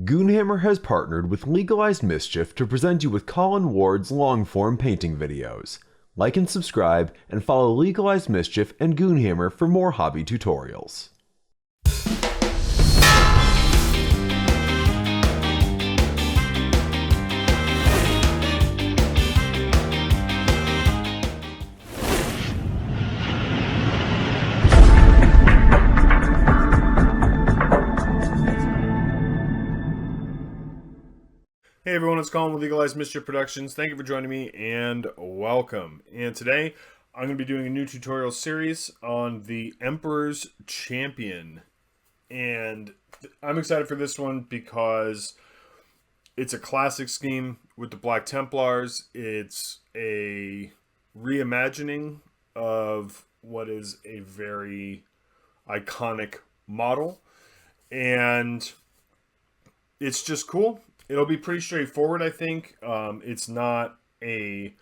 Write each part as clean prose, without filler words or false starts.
Goonhammer has partnered with Legalized Mischief to present you with Colin Ward's long-form painting videos. Like and subscribe, and follow Legalized Mischief and Goonhammer for more hobby tutorials. Hey everyone, it's Colin with Legalized Mischief Productions. Thank you for joining me and welcome. And today I'm going to be doing a new tutorial series on the Emperor's Champion. And I'm excited for this one because it's a classic scheme with the Black Templars. It's a reimagining of what is a very iconic model. And it's just cool. It'll be pretty straightforward, I think. It's not a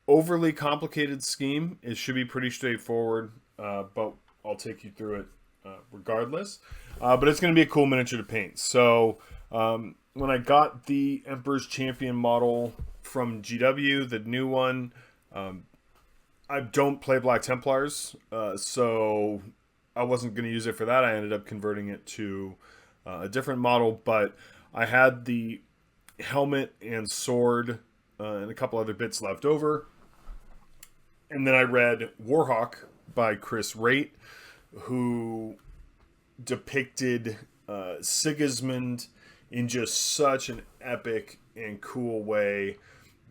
overly complicated scheme. It should be pretty straightforward, but I'll take you through it regardless. But it's going to be a cool miniature to paint. So when I got the Emperor's Champion model from GW, the new one, I don't play Black Templars, so I wasn't going to use it for that. I ended up converting it to a different model, but I had the helmet and sword and a couple other bits left over. And then I read Warhawk by Chris Raitt, who depicted Sigismund in just such an epic and cool way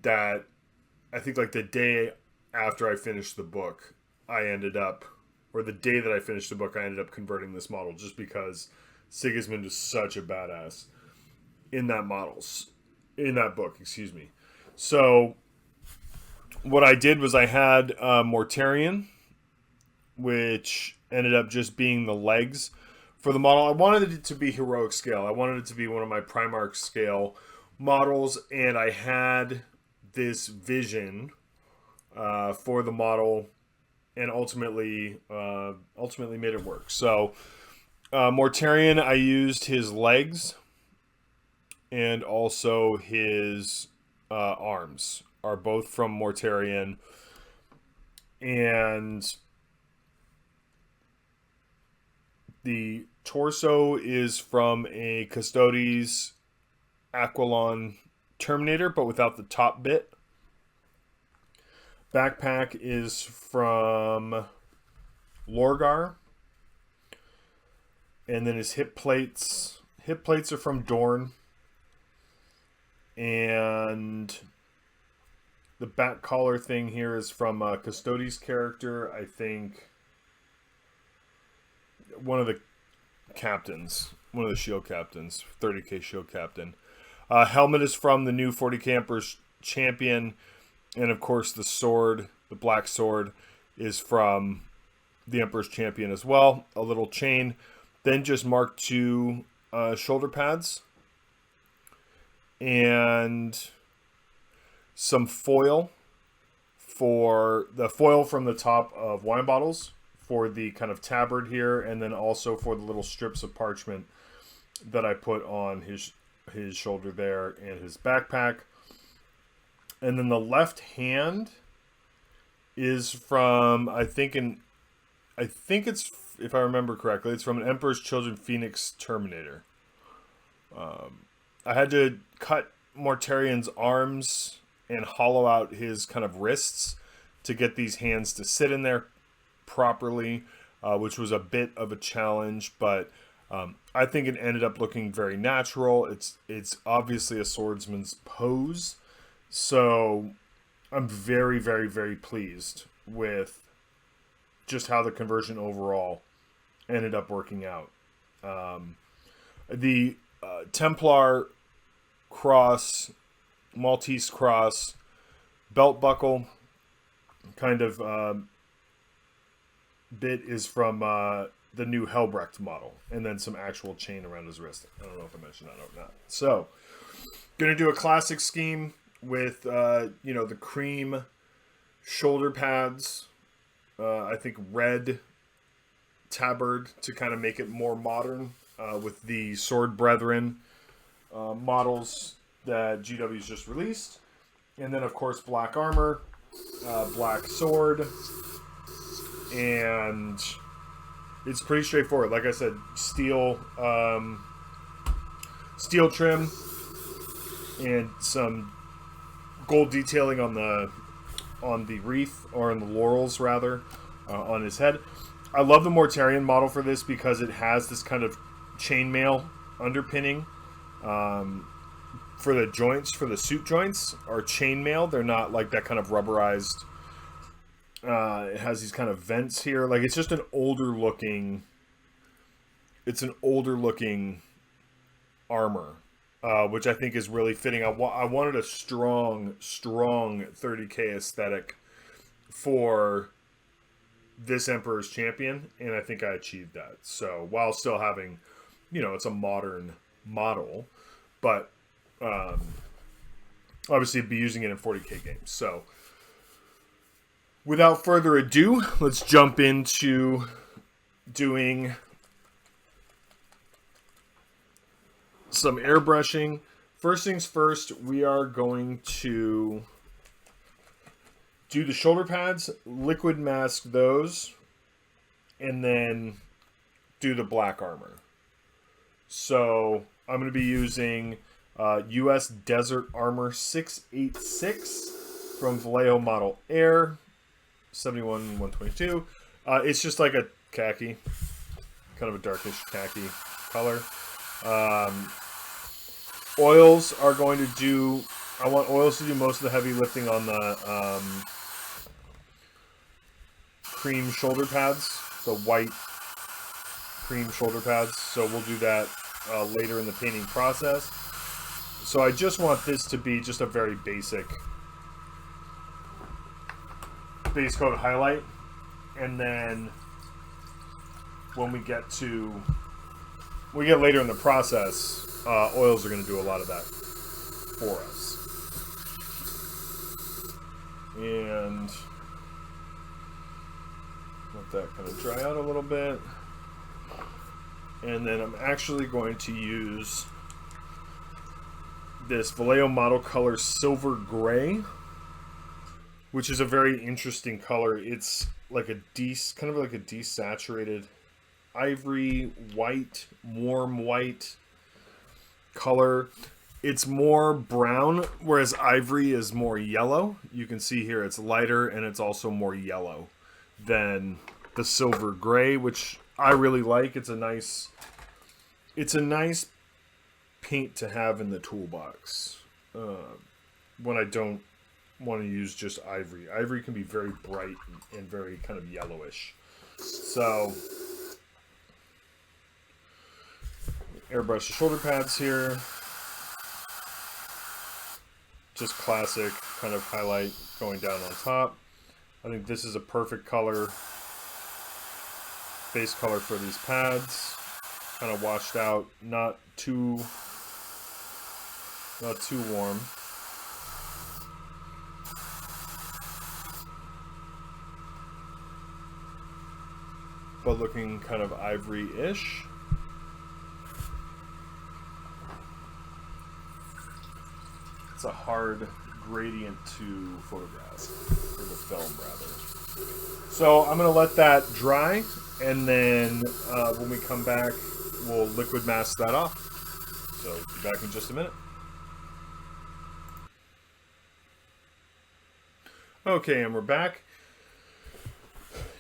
that I think like the day after I finished the book, I ended up converting this model just because Sigismund is such a badass in that book, excuse me. So what I did was I had Mortarion, which ended up just being the legs for the model. I wanted it to be heroic scale. I wanted it to be one of my Primarch scale models, and I had this vision for the model, and ultimately made it work. So Mortarion, I used his legs, and also his arms are both from Mortarion. And the torso is from a Custodes Aquilon Terminator, but without the top bit. Backpack is from Lorgar. And then his hip plates are from Dorn. And the back collar thing here is from Custodes' character. I think one of the shield captains, 30k shield captain. Helmet is from the new 40k Emperor's Champion. And of course the sword, the black sword, is from the Emperor's Champion as well. A little chain. Then just Mark II shoulder pads. And some foil from the top of wine bottles for the kind of tabard here, and then also for the little strips of parchment that I put on his shoulder there and his backpack. And then the left hand is from, I think it's, if I remember correctly, it's from an Emperor's Children Phoenix Terminator. I had to cut Mortarion's arms and hollow out his kind of wrists to get these hands to sit in there properly, which was a bit of a challenge, but I think it ended up looking very natural. It's obviously a swordsman's pose, so I'm very, very, very pleased with just how the conversion overall ended up working out. The Templar cross, Maltese cross, belt buckle kind of bit is from the new Helbrecht model, and then some actual chain around his wrist. I don't know if I mentioned that or not. So, gonna do a classic scheme with the cream shoulder pads. I think red tabard to kind of make it more modern, with the sword brethren models that GW's just released. And then, of course, black armor, black sword, and it's pretty straightforward. Like I said, steel trim and some gold detailing on the wreath, or on the laurels rather, on his head. I love the Mortarion model for this because it has this kind of chainmail underpinning. For the joints, for the suit joints, are chainmail. They're not like that kind of rubberized. It has these kind of vents here. Like, it's just an older looking. It's an older looking armor, which I think is really fitting. I wanted a strong 30K aesthetic for this Emperor's Champion, and I think I achieved that. So while still having, it's a modern model, but obviously be using it in 40K games. So without further ado, let's jump into doing some airbrushing. First things first, we are going to do the shoulder pads, liquid mask those, and then do the black armor. So I'm going to be using US Desert Armor 686 from Vallejo Model Air 71-122. It's just like a khaki, kind of a darkish khaki color. Oils are going to do, I want oils to do most of the heavy lifting on the cream shoulder pads, the white cream shoulder pads. So we'll do that later in the painting process. So I just want this to be just a very basic base coat highlight. And then when we get later in the process, oils are going to do a lot of that for us. And let that kind of dry out a little bit. And then I'm actually going to use this Vallejo Model Color Silver Gray, which is a very interesting color. It's like kind of like a desaturated ivory white, warm white color. It's more brown, whereas ivory is more yellow. You can see here it's lighter, and it's also more yellow than the silver gray, which I really like. It's a nice paint to have in the toolbox when I don't want to use just ivory. Ivory can be very bright and very kind of yellowish. So airbrush the shoulder pads here. Just classic kind of highlight going down on top. I think this is a perfect color, base color for these pads. Kind of washed out, not too warm. But looking kind of ivory-ish. It's a hard gradient to photograph, or to film rather. So I'm going to let that dry, and then when we come back, we'll liquid mask that off. So be back in just a minute. Okay, and we're back.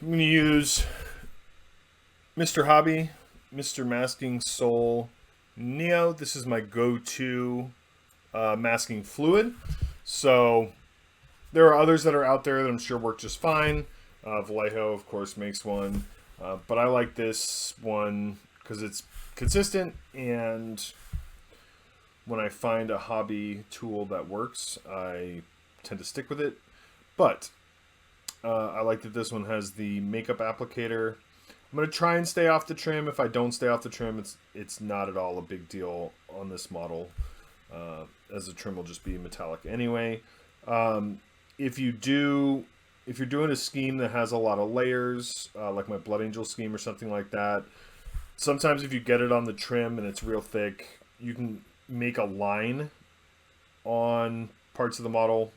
I'm going to use Mr. Hobby, Mr. Masking Soul Neo. This is my go-to masking fluid. So there are others that are out there that I'm sure work just fine. Vallejo, of course, makes one. But I like this one because it's consistent, and when I find a hobby tool that works, I tend to stick with it. But I like that this one has the makeup applicator. I'm going to try and stay off the trim. If I don't stay off the trim, it's not at all a big deal on this model, as the trim will just be metallic anyway. If you're doing a scheme that has a lot of layers, like my Blood Angel scheme or something like that, sometimes if you get it on the trim and it's real thick, you can make a line on parts of the model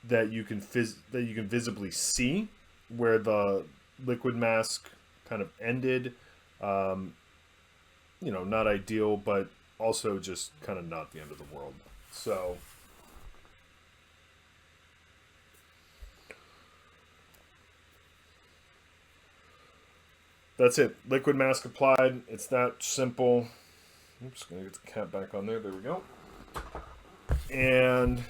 that you can visibly see where the liquid mask kind of ended. You know, not ideal, but also just kind of not the end of the world. So that's it. Liquid mask applied. It's that simple. Oops, gonna get the cap back on there. There we go. And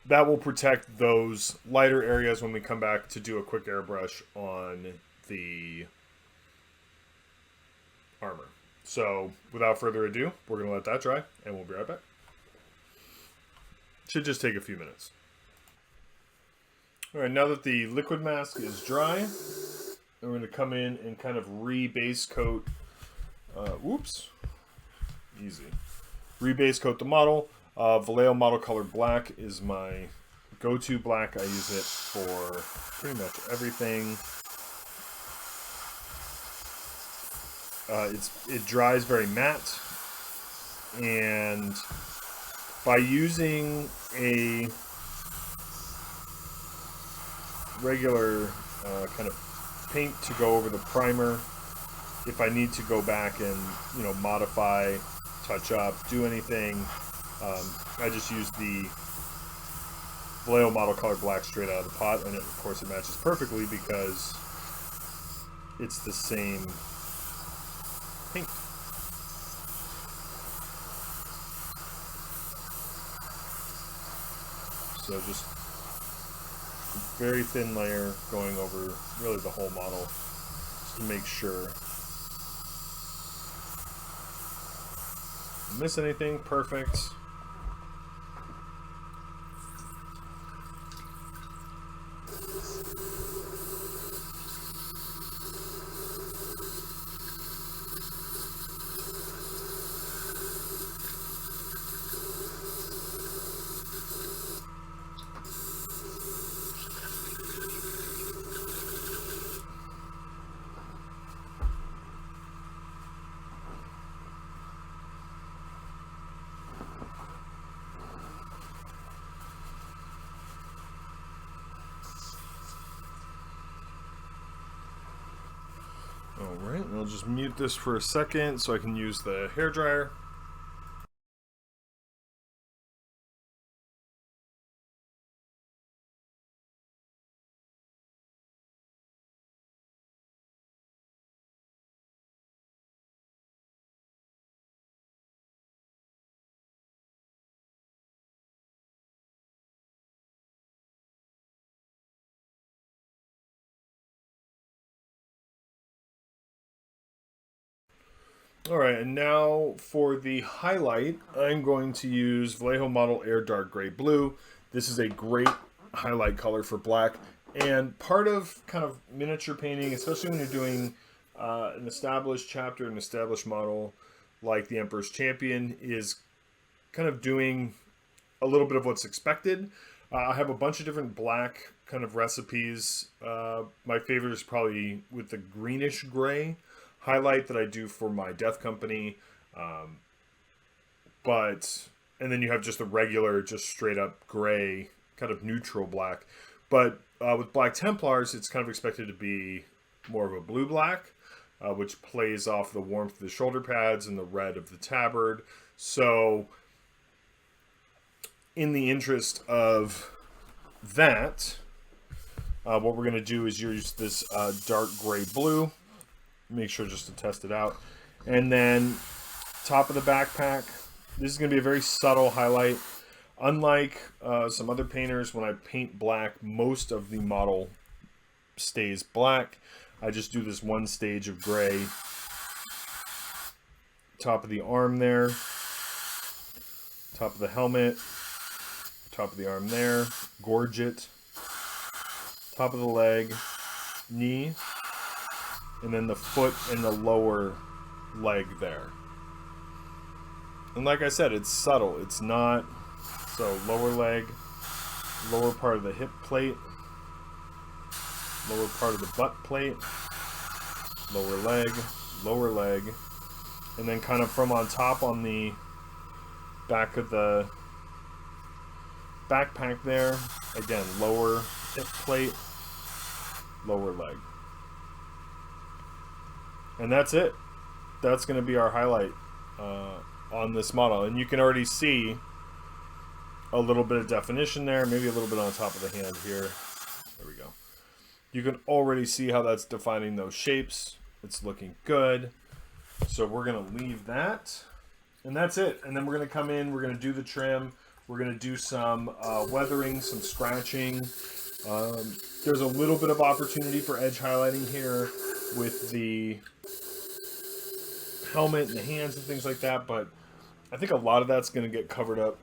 that will protect those lighter areas when we come back to do a quick airbrush on the armor. So without further ado, we're going to let that dry and we'll be right back. Should just take a few minutes. All right, now that the liquid mask is dry, we're going to come in and kind of re-base coat. Re-base coat the model. Vallejo Model Color Black is my go-to black. I use it for pretty much everything. It dries very matte, and by using a regular kind of paint to go over the primer, if I need to go back and, you know, modify, touch up, do anything, I just use the Vallejo Model Color Black straight out of the pot, and of course it matches perfectly because it's the same paint. So just very thin layer going over really the whole model just to make sure. Miss anything? Perfect. Alright, I'll just mute this for a second so I can use the hairdryer. Alright, and now for the highlight, I'm going to use Vallejo Model Air Dark Gray Blue. This is a great highlight color for black, and part of kind of miniature painting, especially when you're doing an established chapter, an established model like the Emperor's Champion, is kind of doing a little bit of what's expected. I have a bunch of different black kind of recipes. My favorite is probably with the greenish gray highlight that I do for my Death Company, and then you have just a regular, just straight up gray, kind of neutral black. But with Black Templars, it's kind of expected to be more of a blue-black, which plays off the warmth of the shoulder pads and the red of the tabard. So in the interest of that, what we're going to do is use this dark gray blue. Make sure just to test it out. And then top of the backpack, this is going to be a very subtle highlight. Unlike some other painters, when I paint black, most of the model stays black. I just do this one stage of gray. Top of the arm there. Top of the helmet. Top of the arm there. Gorget. Top of the leg. Knee. And then the foot and the lower leg there. And like I said, it's subtle. It's not... So lower leg, lower part of the hip plate, lower part of the butt plate, lower leg, And then kind of from on top on the back of the backpack there, again, lower hip plate, lower leg. And that's it. That's going to be our highlight on this model. And you can already see a little bit of definition there, maybe a little bit on top of the hand here. There we go. You can already see how that's defining those shapes. It's looking good. So we're going to leave that. And that's it. And then we're going to come in, we're going to do the trim. We're going to do some weathering, some scratching. There's a little bit of opportunity for edge highlighting here with the helmet and the hands and things like that, but I think a lot of that's going to get covered up.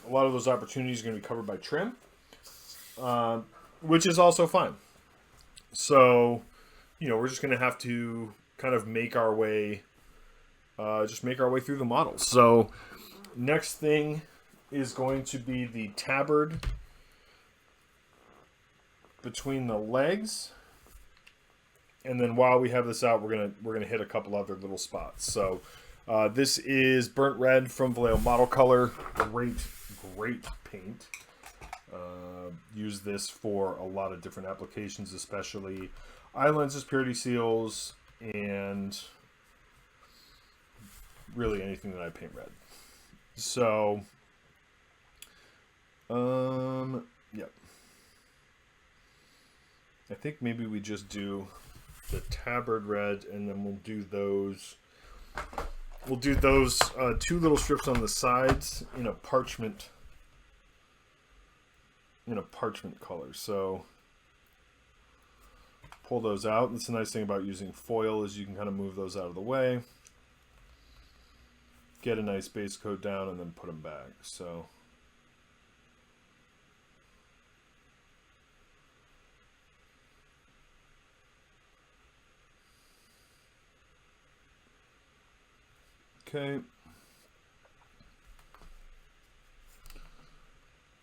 A lot of those opportunities are going to be covered by trim, which is also fine. So, you know, we're just going to have to kind of make our way, through the models. So, next thing is going to be the tabard between the legs. And then while we have this out, we're gonna hit a couple other little spots. So this is Burnt Red from Vallejo Model Color. Great paint. Use this for a lot of different applications, especially eye lenses, purity seals, and really anything that I paint red. So, yep. I think maybe we just do the tabard red, and then we'll do those. We'll do those 2 little strips on the sides in a parchment color. So pull those out. That's the nice thing about using foil is you can kind of move those out of the way, get a nice base coat down, and then put them back. So okay.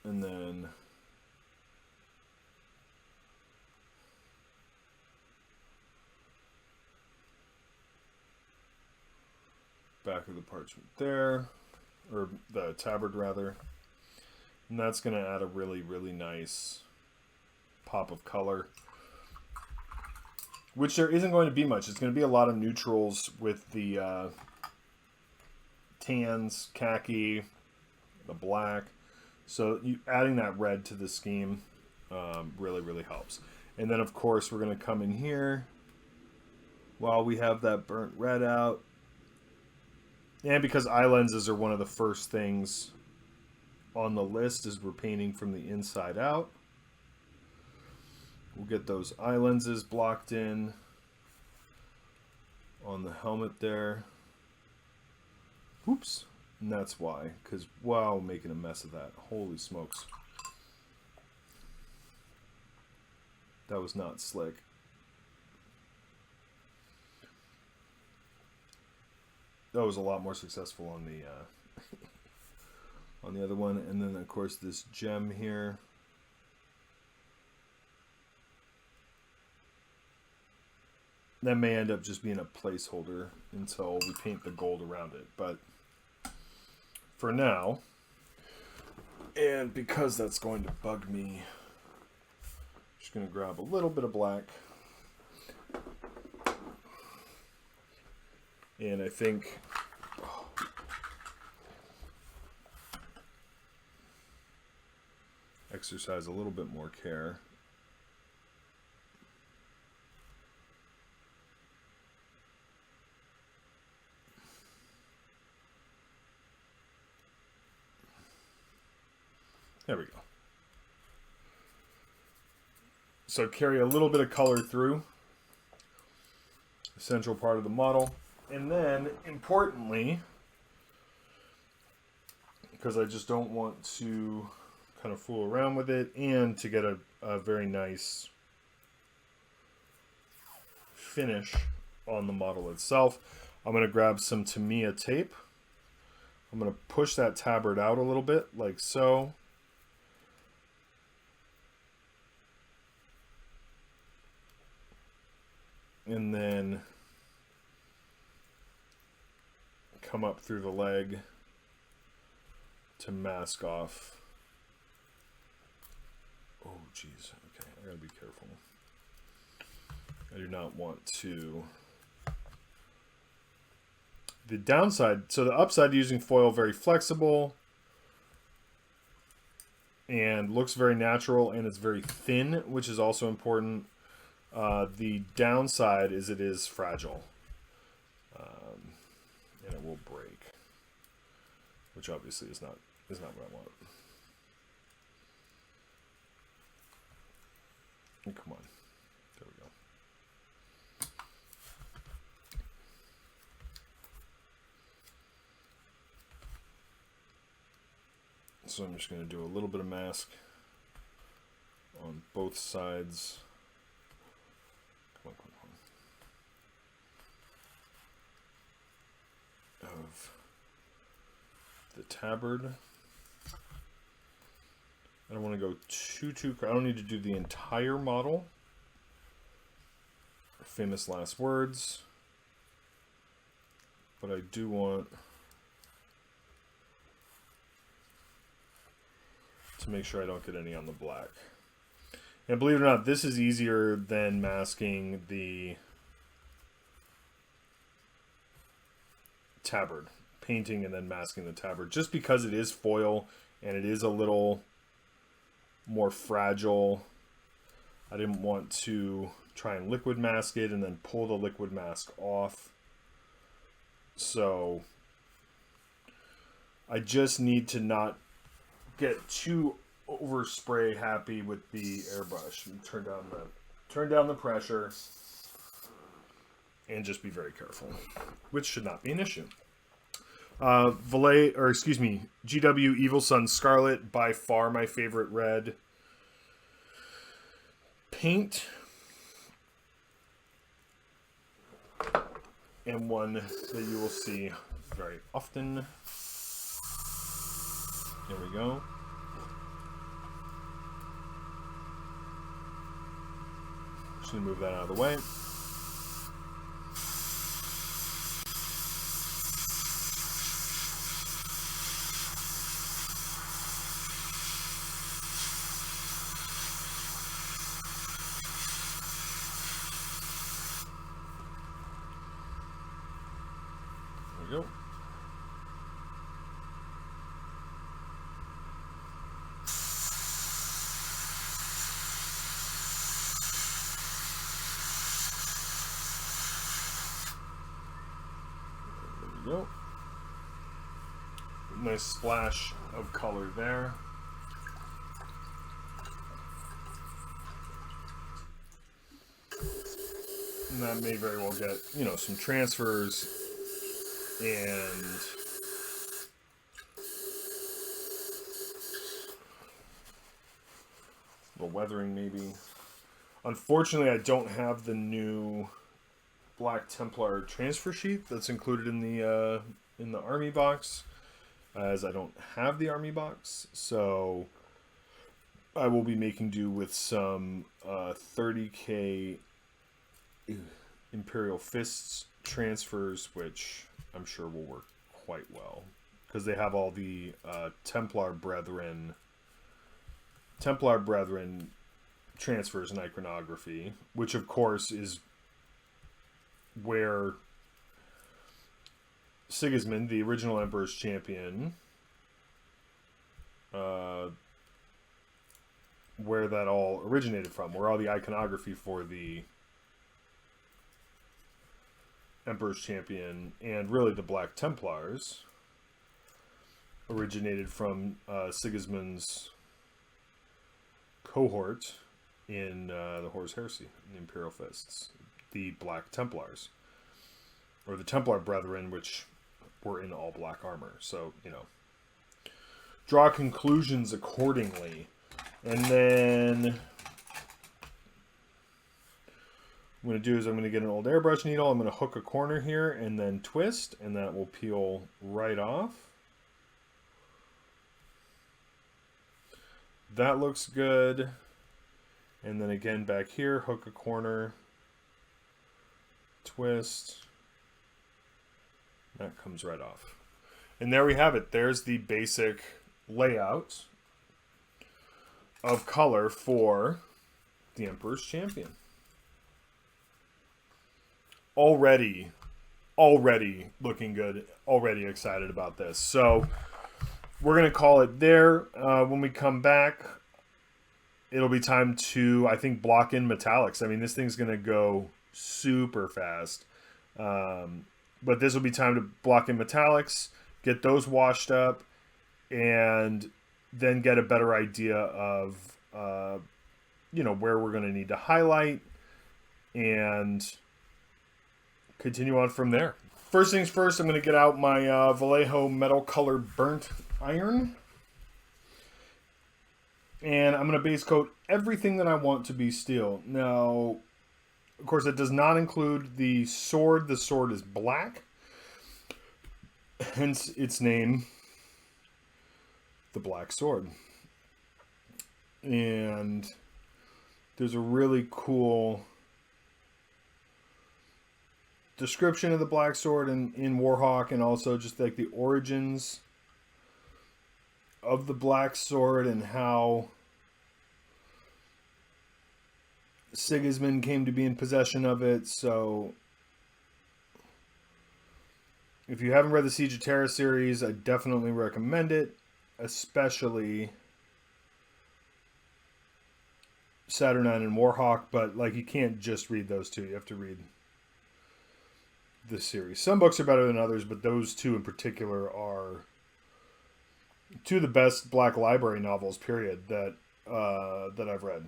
And then back of the parchment there, or the tabard rather. And that's going to add a really, really nice pop of color, which there isn't going to be much. It's going to be a lot of neutrals with the tans, khaki, the black. So adding that red to the scheme really, really helps. And then, of course, we're going to come in here while we have that burnt red out. And because eye lenses are one of the first things on the list as we're painting from the inside out, we'll get those eye lenses blocked in on the helmet there. Oops. And that's why, because wow, making a mess of that. Holy smokes. That was not slick. That was a lot more successful on the on the other one. And then of course this gem here. That may end up just being a placeholder until we paint the gold around it. But for now, and because that's going to bug me, I'm just going to grab a little bit of black. And I think exercise a little bit more care. There we go. So carry a little bit of color through the central part of the model. And then, importantly, because I just don't want to kind of fool around with it, and to get a very nice finish on the model itself, I'm going to grab some Tamiya tape. I'm going to push that tabard out a little bit, like so. And then come up through the leg to mask off. Oh, geez. Okay, I gotta be careful. I do not want to. The downside, so the upside using foil, very flexible and looks very natural, and it's very thin, which is also important. The downside is it is fragile, and it will break, which obviously is not what I want. And come on, there we go. So I'm just going to do a little bit of mask on both sides. Come on. Of the tabard. I don't want to go too. I don't need to do the entire model. Famous last words. But I do want to make sure I don't get any on the black. And believe it or not, this is easier than masking the tabard. Painting and then masking the tabard. Just because it is foil and it is a little more fragile. I didn't want to try and liquid mask it and then pull the liquid mask off. So I just need to not get too overspray happy with the airbrush. Turn down the pressure and just be very careful, which should not be an issue. GW Evil Sun Scarlet, by far my favorite red paint, and one that you will see very often. There we go. Just gonna move that out of the way. There we go. Go. Nice splash of color there. And that may very well get, some transfers and a little weathering maybe. Unfortunately, I don't have the new Black Templar transfer sheet that's included in the army box, as I don't have the army box, so I will be making do with some 30K Imperial Fists transfers, which I'm sure will work quite well because they have all the Templar Brethren transfers and iconography, which of course is where Sigismund, the original Emperor's champion, where that all originated from, where all the iconography for the Emperor's champion and really the Black Templars originated from Sigismund's cohort in the Horus Heresy, the Imperial Fists. The Black Templars, or the Templar Brethren, which were in all black armor. So, draw conclusions accordingly. And then what I'm going to do is I'm going to get an old airbrush needle. I'm going to hook a corner here and then twist, and that will peel right off. That looks good. And then again back here, hook a corner, twist, That comes right off. And there we have it. There's the basic layout of color for the Emperor's Champion. Already looking good. Already excited about this. So we're going to call it there. When we come back, it'll be time to, I think, block in metallics. I mean, this thing's going to go super fast. But this will be time to block in metallics, get those washed up, and then get a better idea of, where we're going to need to highlight and continue on from there. First things first, I'm going to get out my Vallejo Metal Color Burnt Iron. And I'm going to base coat everything that I want to be steel. Now, of course, it does not include the sword. The sword is black. Hence its name, the Black Sword. And there's a really cool description of the Black Sword in Warhawk, and also just like the origins of the Black Sword and how Sigismund came to be in possession of it. So if you haven't read the Siege of Terra series, I definitely recommend it, especially Saturnine and Warhawk. But like, you can't just read those two. You have to read this series. Some books are better than others, but those two in particular are two of the best Black Library novels, period, that I've read.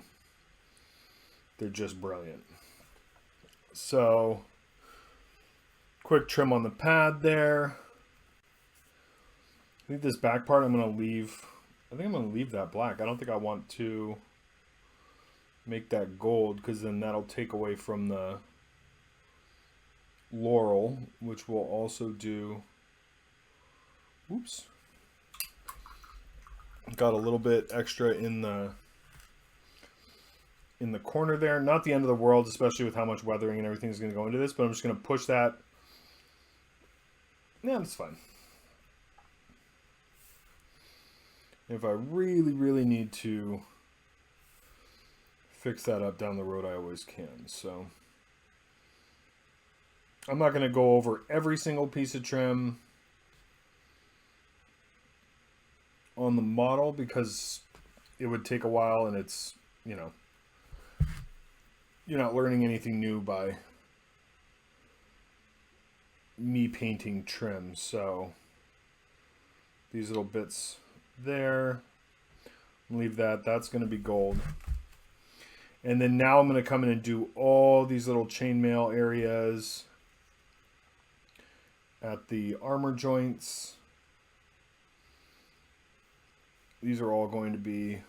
They're just brilliant. So, quick trim on the pad there. I think this back part I'm going to leave. I think I'm going to leave that black. I don't think I want to make that gold, because then that'll take away from the laurel, which will also do. Oops. Got a little bit extra in the corner there. Not the end of the world, especially with how much weathering and everything is going to go into this, but I'm just going to push that. Yeah, that's fine. If I really, really need to fix that up down the road, I always can. So I'm not going to go over every single piece of trim on the model, because it would take a while, and it's, you're not learning anything new by me painting trim. So these little bits there, leave that. That's going to be gold. And then now I'm going to come in and do all these little chainmail areas at the armor joints. These are all going to be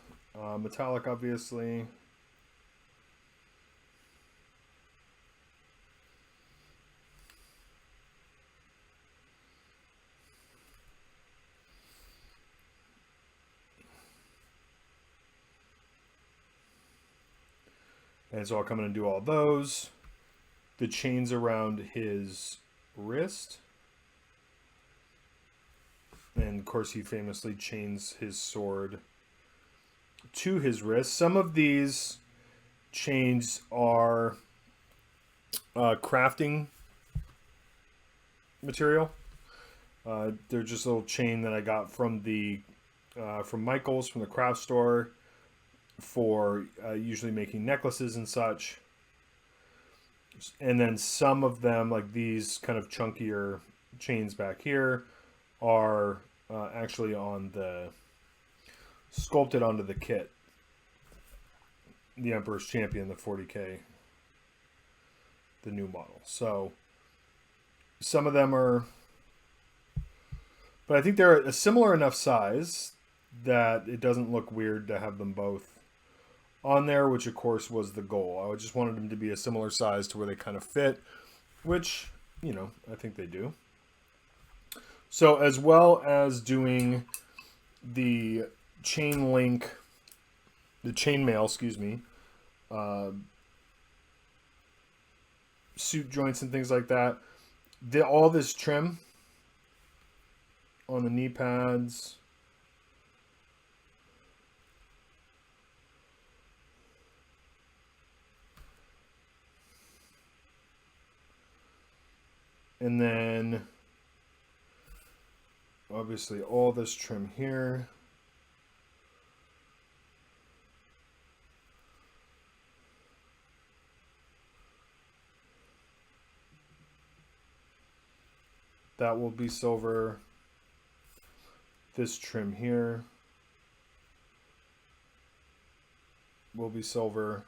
metallic, obviously. And so I'll come in and do all those. The chains around his wrist. And of course, he famously chains his sword to his wrist. Some of these chains are crafting material. They're just a little chain that I got from from Michael's, from the craft store, for usually making necklaces and such. And then some of them, like these kind of chunkier chains back here, are actually on the sculpted onto the kit, the Emperor's Champion, the 40K, the new model. So some of them are, but I think they're a similar enough size that it doesn't look weird to have them both on there, which of course was the goal. I just wanted them to be a similar size to where they kind of fit, which, I think they do. So as well as doing the chainmail, suit joints and things like that, all this trim on the knee pads. And then obviously all this trim here. That will be silver. This trim here will be silver.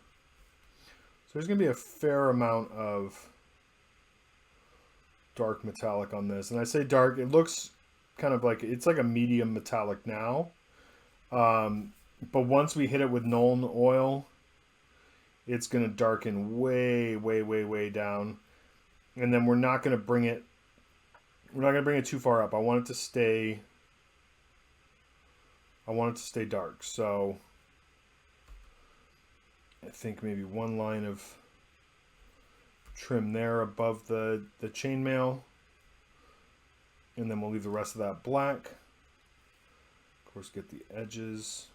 So there's going to be a fair amount of dark metallic on this. And I say dark, it looks kind of like, it's like a medium metallic now. But once we hit it with Nuln oil, it's going to darken way, way, way, way down. And then we're not going to bring it too far up. I want it to stay dark. So I think maybe one line of trim there above the chainmail, and then we'll leave the rest of that black. Of course, get the edges.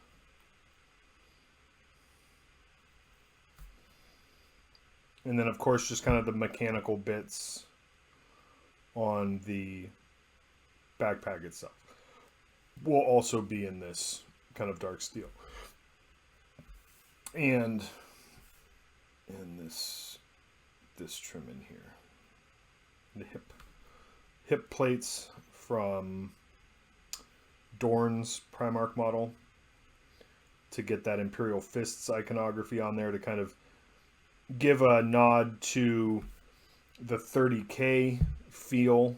And then of course just kind of the mechanical bits on the backpack itself will also be in this kind of dark steel. And this trim in here. The hip plates from Dorn's Primarch model to get that Imperial Fists iconography on there to kind of give a nod to the 30K feel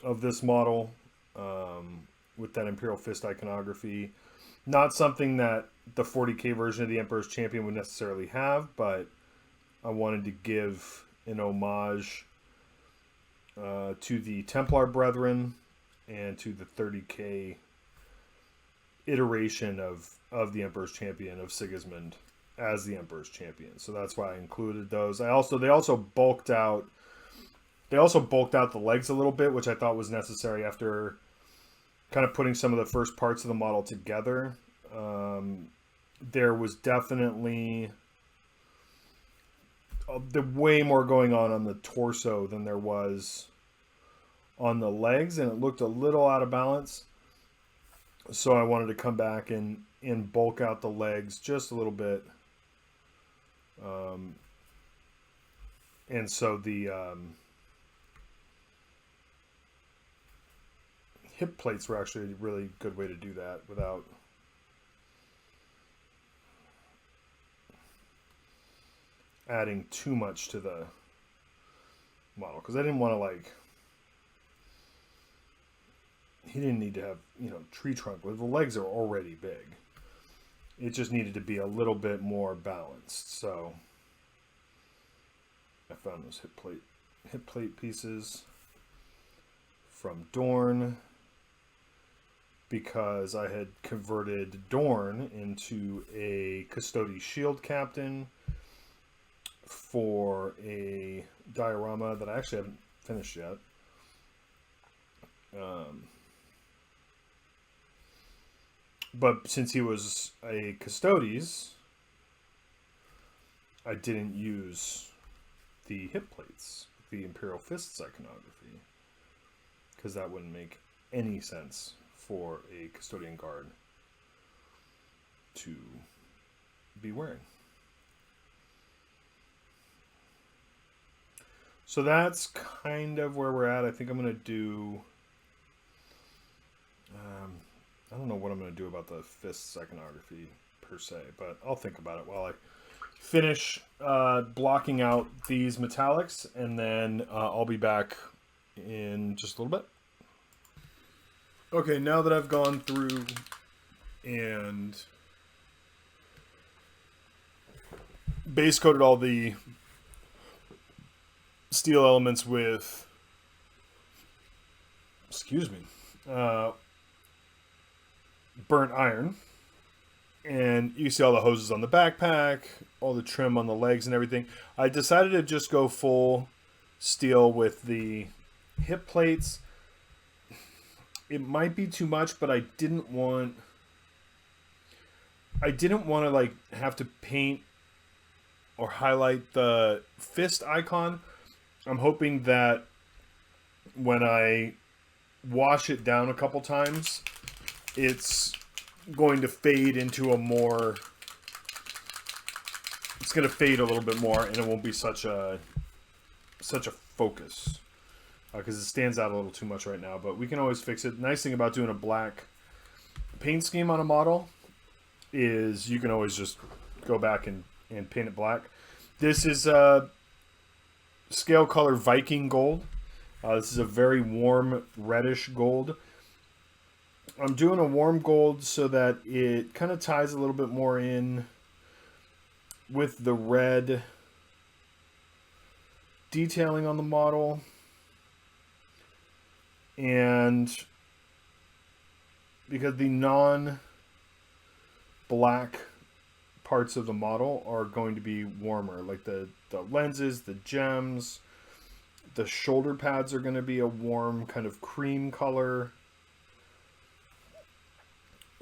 of this model, with that Imperial Fist iconography. Not something that the 40K version of the Emperor's Champion would necessarily have, but I wanted to give an homage to the Templar Brethren and to the 30K iteration of the Emperor's Champion of Sigismund as the Emperor's Champion. So that's why I included those. They also bulked out the legs a little bit, which I thought was necessary after kind of putting some of the first parts of the model together. There was definitely way more going on the torso than there was on the legs, and it looked a little out of balance. So I wanted to come back and bulk out the legs just a little bit. And so the hip plates were actually a really good way to do that without adding too much to the model, because I didn't want to he didn't need to have tree trunk. The legs are already big. It just needed to be a little bit more balanced. So I found those hip plate pieces from Dorn, because I had converted Dorn into a Custody Shield Captain for a diorama that I actually haven't finished yet. But since he was a Custodes, I didn't use the hip plates, the Imperial Fists iconography, because that wouldn't make any sense for a Custodian Guard to be wearing. So that's kind of where we're at. I think I'm going to do... I don't know what I'm going to do about the Fists iconography per se, but I'll think about it while I finish blocking out these metallics, and then I'll be back in just a little bit. Okay, now that I've gone through and base coated all the steel elements with, burnt iron, and you see all the hoses on the backpack, all the trim on the legs and everything, I decided to just go full steel with the hip plates. it might be too much, but I didn't want to like have to paint or highlight the fist icon. I'm hoping that when I wash it down a couple times, it's going to fade into a more, it's going to fade a little bit more, and it won't be such a focus, because it stands out a little too much right now, but we can always fix it. Nice thing about doing a black paint scheme on a model is you can always just go back and paint it black. This is scale color Viking gold. This is a very warm reddish gold. I'm doing a warm gold so that it kind of ties a little bit more in with the red detailing on the model. And because the non-black parts of the model are going to be warmer, like the lenses, the gems, the shoulder pads are going to be a warm kind of cream color.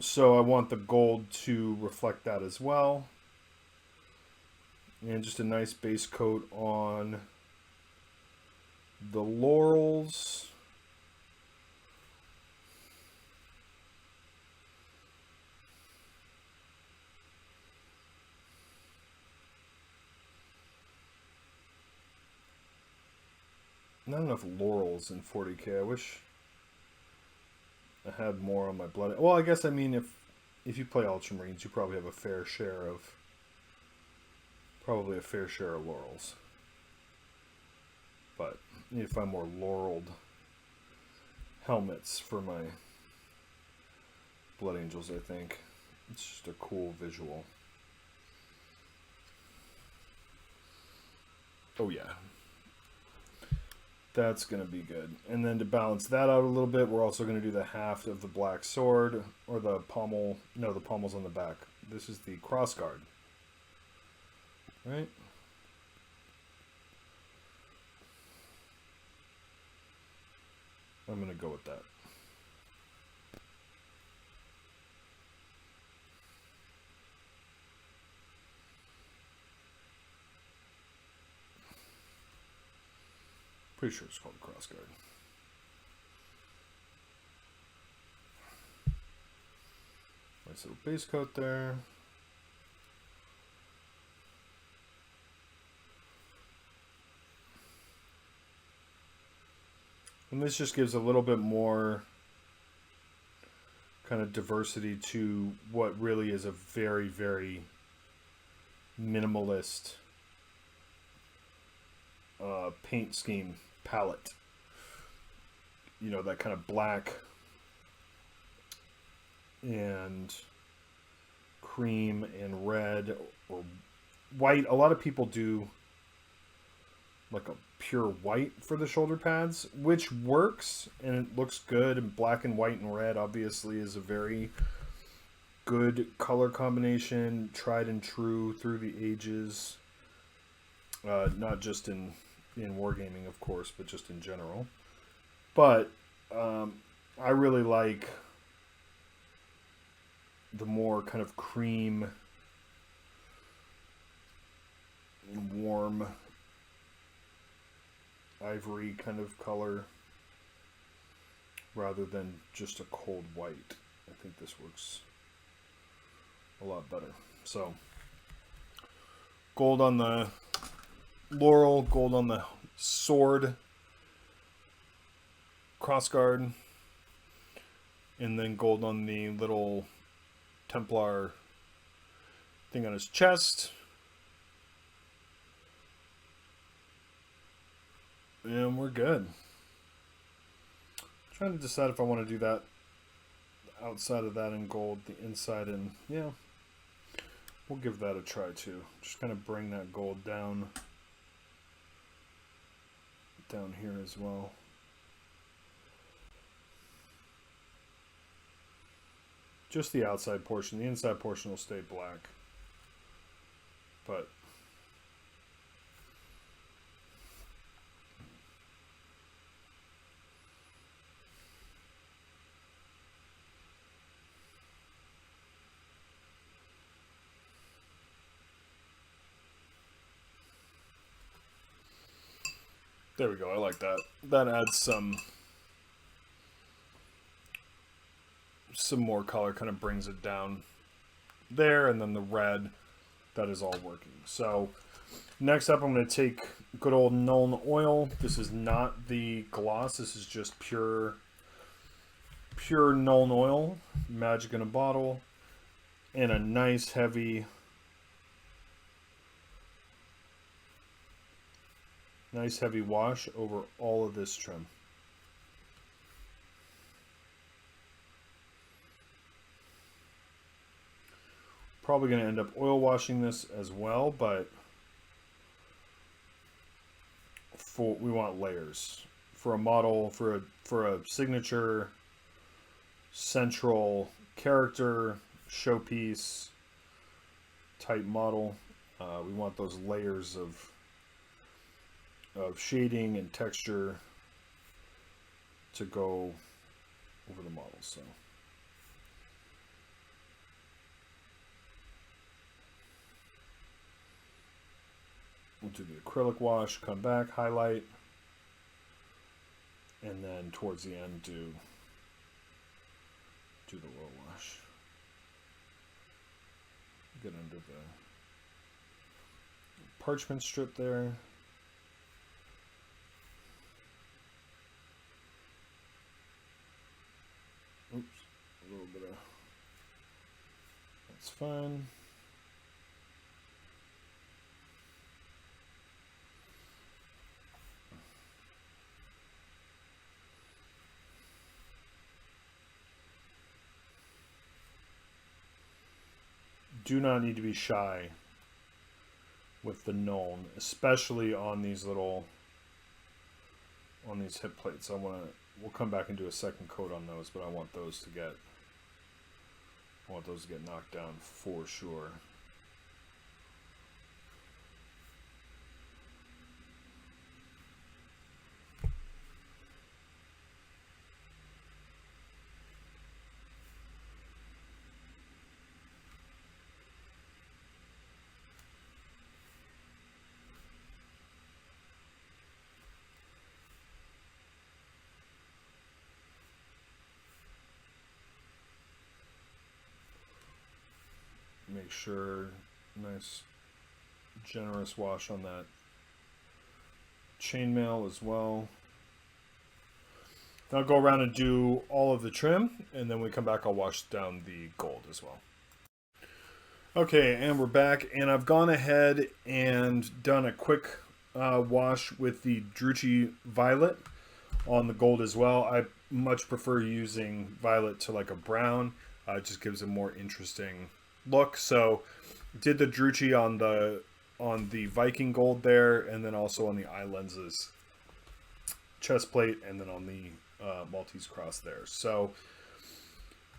So I want the gold to reflect that as well. And just a nice base coat on the laurels. Not enough laurels in 40K. I wish I had more on my blood. Well, I guess, I mean, if you play Ultramarines, you probably have a fair share of laurels. But I need to find more laureled helmets for my Blood Angels, I think. It's just a cool visual. Oh yeah. That's going to be good. And then to balance that out a little bit, we're also going to do the haft of the black sword, or the pommel. No, the pommel's on the back. This is the crossguard. Right? I'm going to go with that. Pretty sure it's called a crossguard. Nice little base coat there. And this just gives a little bit more kind of diversity to what really is a very, very minimalist paint scheme palette. You know, that kind of black and cream and red or white. A lot of people do like a pure white for the shoulder pads, which works and it looks good. And black and white and red obviously is a very good color combination, tried and true through the ages. Not just in wargaming, of course, but just in general. But I really like the more kind of cream, warm, ivory kind of color rather than just a cold white. I think this works a lot better. So, gold on the laurel, gold on the sword, crossguard, and then gold on the little Templar thing on his chest. And we're good. Trying to decide if I want to do that outside of that in gold, the inside, and yeah, we'll give that a try too. Just kind of bring that gold down here as well. Just the outside portion. The inside portion will stay black. But There we go. I like that. That adds some more color, kind of brings it down there, and then the red, that is all working. So next up, I'm going to take good old Nuln oil. This is not the gloss. This is just pure Nuln oil, magic in a bottle, and a nice heavy wash over all of this trim. Probably going to end up oil washing this as well, but we want layers for a model, for a signature central character showpiece type model. We want those layers of shading and texture to go over the model. So we'll do the acrylic wash, come back, highlight, and then towards the end do the oil wash. Get under the parchment strip there. Oops, a little bit of, that's fine. Do not need to be shy with the Nuln, especially on these hip plates. We'll come back and do a second coat on those, but I want those to get knocked down for sure. Make sure, nice generous wash on that chainmail as well. Then I'll go around and do all of the trim, and then when we come back, I'll wash down the gold as well. Okay, and we're back, and I've gone ahead and done a quick wash with the Druchii Violet on the gold as well. I much prefer using violet to like a brown. It just gives a more interesting look. So did the Druchii on the Viking gold there, and then also on the eye lenses chest plate, and then on the Maltese cross there. So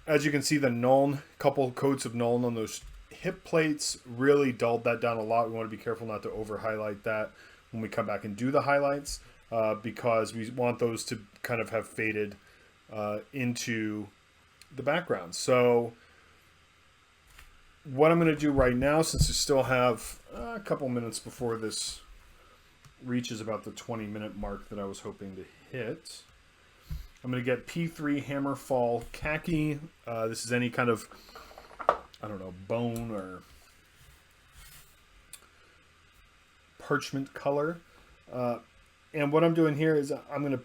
as you can see, the Nuln, couple coats of Nuln on those hip plates really dulled that down a lot. We want to be careful not to over highlight that when we come back and do the highlights, because we want those to kind of have faded into the background. So what I'm going to do right now, since we still have a couple minutes before this reaches about the 20-minute mark that I was hoping to hit, I'm going to get P3 Hammerfall Khaki. This is any kind of, I don't know, bone or parchment color. And what I'm doing here is I'm going to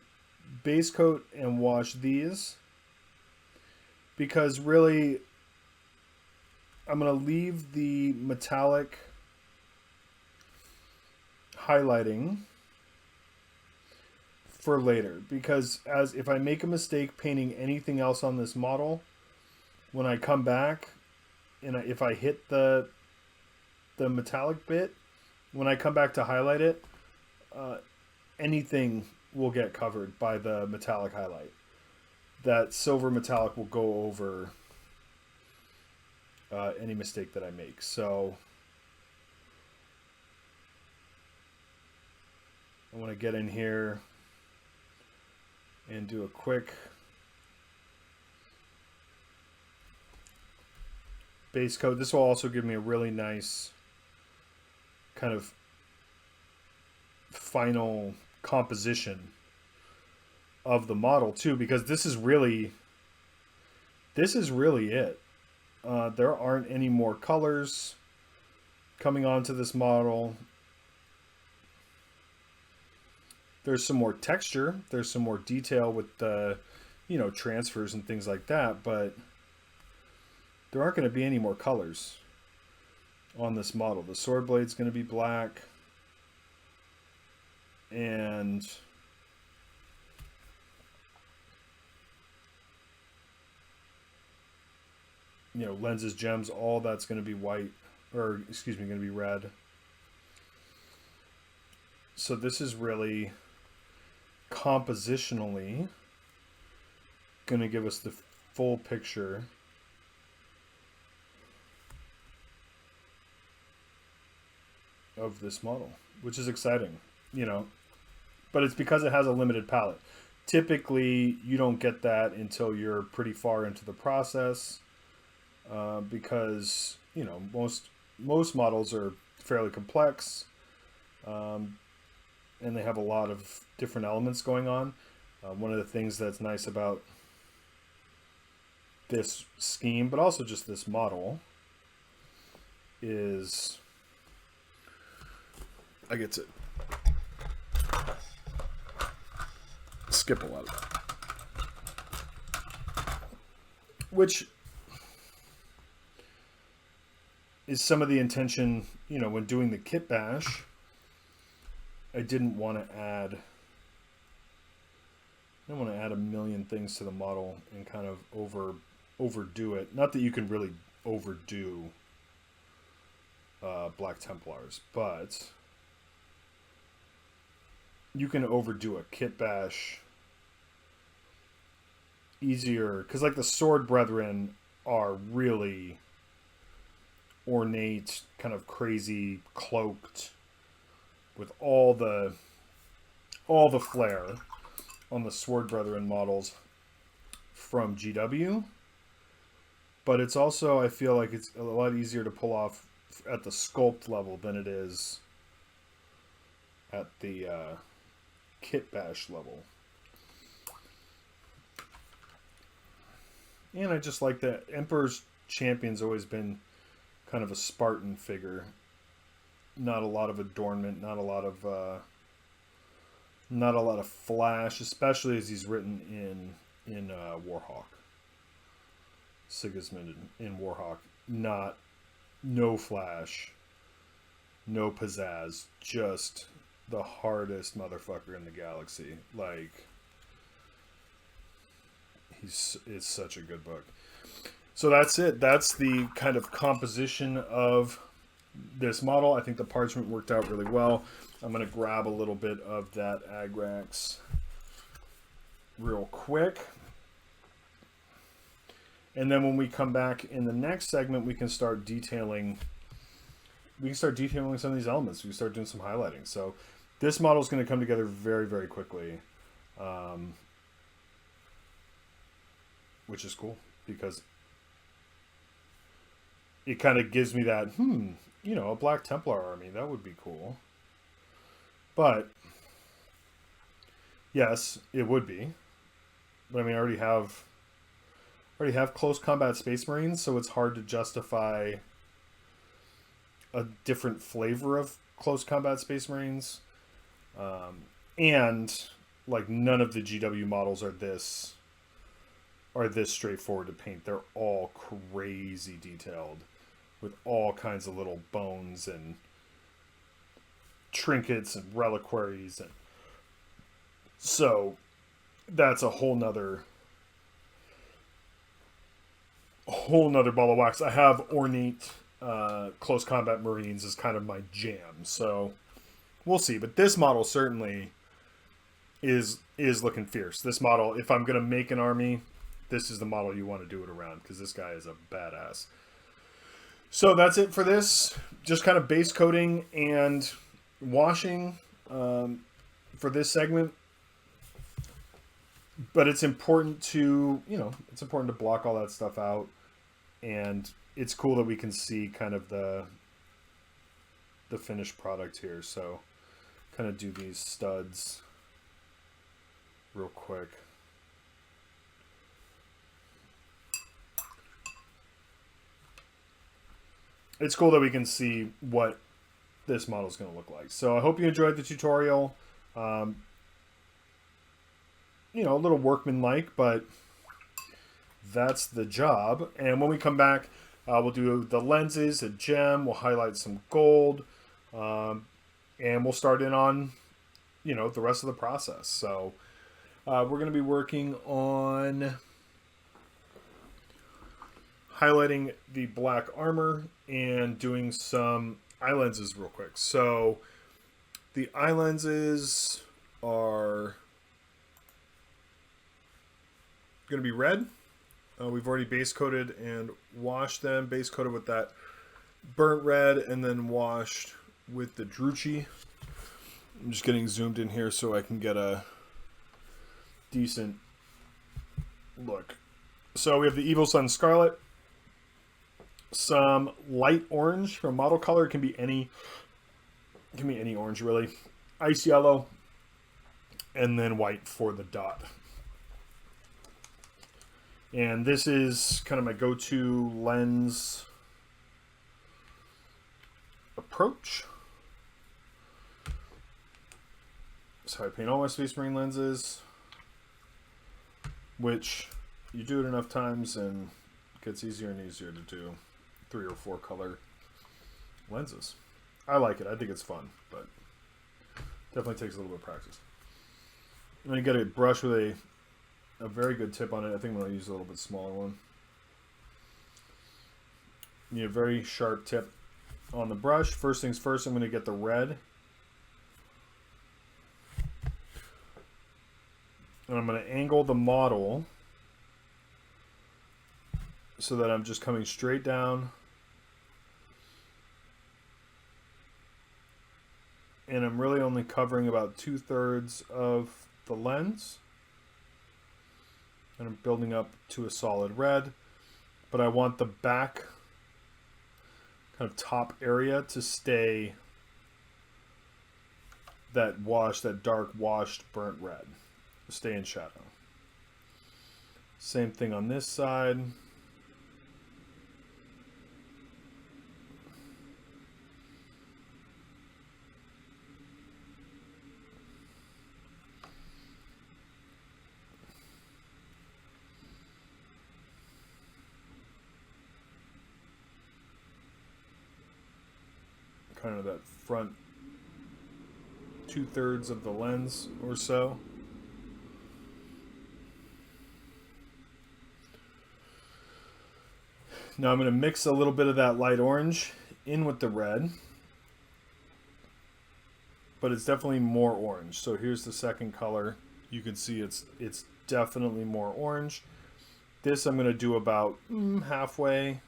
base coat and wash these, because really I'm going to leave the metallic highlighting for later, because if I make a mistake painting anything else on this model, when I come back and if I hit the metallic bit, when I come back to highlight it, anything will get covered by the metallic highlight. That silver metallic will go over any mistake that I make. So I want to get in here and do a quick base coat. This will also give me a really nice kind of final composition of the model too, because this is really it. There aren't any more colors coming onto this model. There's some more texture. There's some more detail with the, transfers and things like that, but there aren't going to be any more colors on this model. The sword blade's going to be black, and lenses, gems, all that's going to be white, or excuse me, going to be red. So this is really compositionally going to give us the full picture of this model, which is exciting, but it's because it has a limited palette. Typically, you don't get that until you're pretty far into the process, because most models are fairly complex, and they have a lot of different elements going on. One of the things that's nice about this scheme, but also just this model, is I get to skip a lot of that, which is some of the intention, when doing the kit bash. I didn't want to add a million things to the model and kind of overdo it. Not that you can really overdo Black Templars, but you can overdo a kit bash easier, because like the Sword Brethren are really ornate, kind of crazy, cloaked, with all the flair on the Sword Brethren models from GW. But it's also, I feel like it's a lot easier to pull off at the sculpt level than it is at the kit bash level. And I just like that Emperor's Champion's always been kind of a Spartan figure. Not a lot of adornment, not a lot of flash, especially as he's written in Warhawk. Sigismund in Warhawk, no flash, no pizzazz, just the hardest motherfucker in the galaxy. Like, it's such a good book. So that's it. That's the kind of composition of this model. I think the Parchment worked out really well. I'm going to grab a little bit of that Agrax real quick. And then when we come back in the next segment, we can start detailing some of these elements. We can start doing some highlighting. So this model is going to come together very, very quickly, which is cool, because it kind of gives me that, a Black Templar army, that would be cool. But yes, it would be. But I mean, I already have close combat Space Marines, so it's hard to justify a different flavor of close combat Space Marines. And like, none of the GW models are this straightforward to paint. They're all crazy detailed, with all kinds of little bones and trinkets and reliquaries, and so that's a whole nother ball of wax. I have ornate close combat Marines as kind of my jam, so we'll see. But this model certainly is looking fierce. This model, if I'm gonna make an army, this is the model you want to do it around, because this guy is a badass. So that's it for this. Just kind of base coating and washing for this segment. But it's important to, block all that stuff out. And it's cool that we can see kind of the finished product here. So kind of do these studs real quick. It's cool that we can see what this model is going to look like. So I hope you enjoyed the tutorial. You know, a little workmanlike, but that's the job. And when we come back, we'll do the lenses, a gem, we'll highlight some gold, and we'll start in on, you know, the rest of the process. So we're going to be working on highlighting the black armor and doing some eye lenses real quick. So the eye lenses are going to be red. We've already base coated and washed them. Base coated with that burnt red and then washed with the Drucci. I'm just getting zoomed in here so I can get a decent look. So we have the Evil Sun Scarlet, some light orange from Model Color. It can be any orange really. Ice yellow, and then white for the dot. And this is kind of my go-to lens approach. So I paint all my Space Marine lenses, which you do it enough times and it gets easier and easier to do 3 or 4 color lenses. I like it. I think it's fun, but definitely takes a little bit of practice. And then you get a brush with a very good tip on it. I think I'm going to use a little bit smaller one. You need a very sharp tip on the brush. First things first, I'm going to get the red. And I'm going to angle the model so that I'm just coming straight down. And I'm really only covering about 2/3 of the lens. And I'm building up to a solid red. But I want the back kind of top area to stay that dark washed burnt red. Stay in shadow. Same thing on this side. Kind of that front 2/3 of the lens or so. Now I'm going to mix a little bit of that light orange in with the red, but it's definitely more orange. So here's the second color. You can see it's definitely more orange. This I'm going to do about halfway.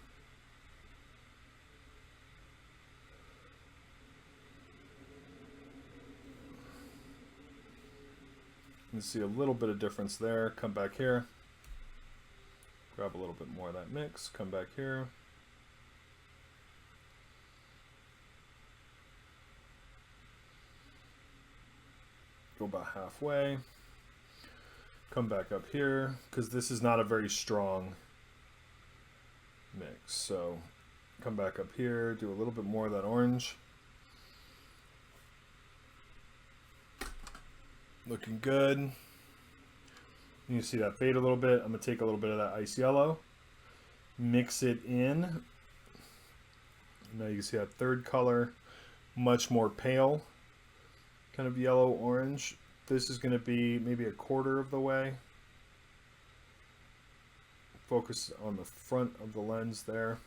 You can see a little bit of difference there. Come back here. Grab a little bit more of that mix. Come back here. Go about halfway. Come back up here, because this is not a very strong mix. So come back up here, do a little bit more of that orange. Looking good. You see that fade a little bit. I'm going to take a little bit of that ice yellow, mix it in. Now you can see that third color, much more pale, kind of yellow orange. This is going to be maybe 1/4 of the way. Focus on the front of the lens there.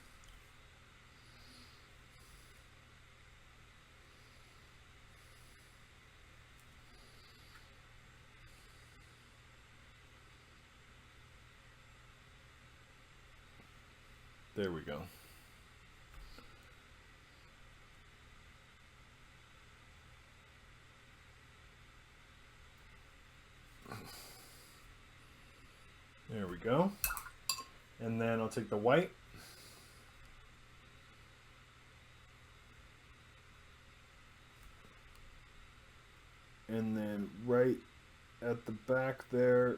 There we go. There we go. And then I'll take the white. And then right at the back there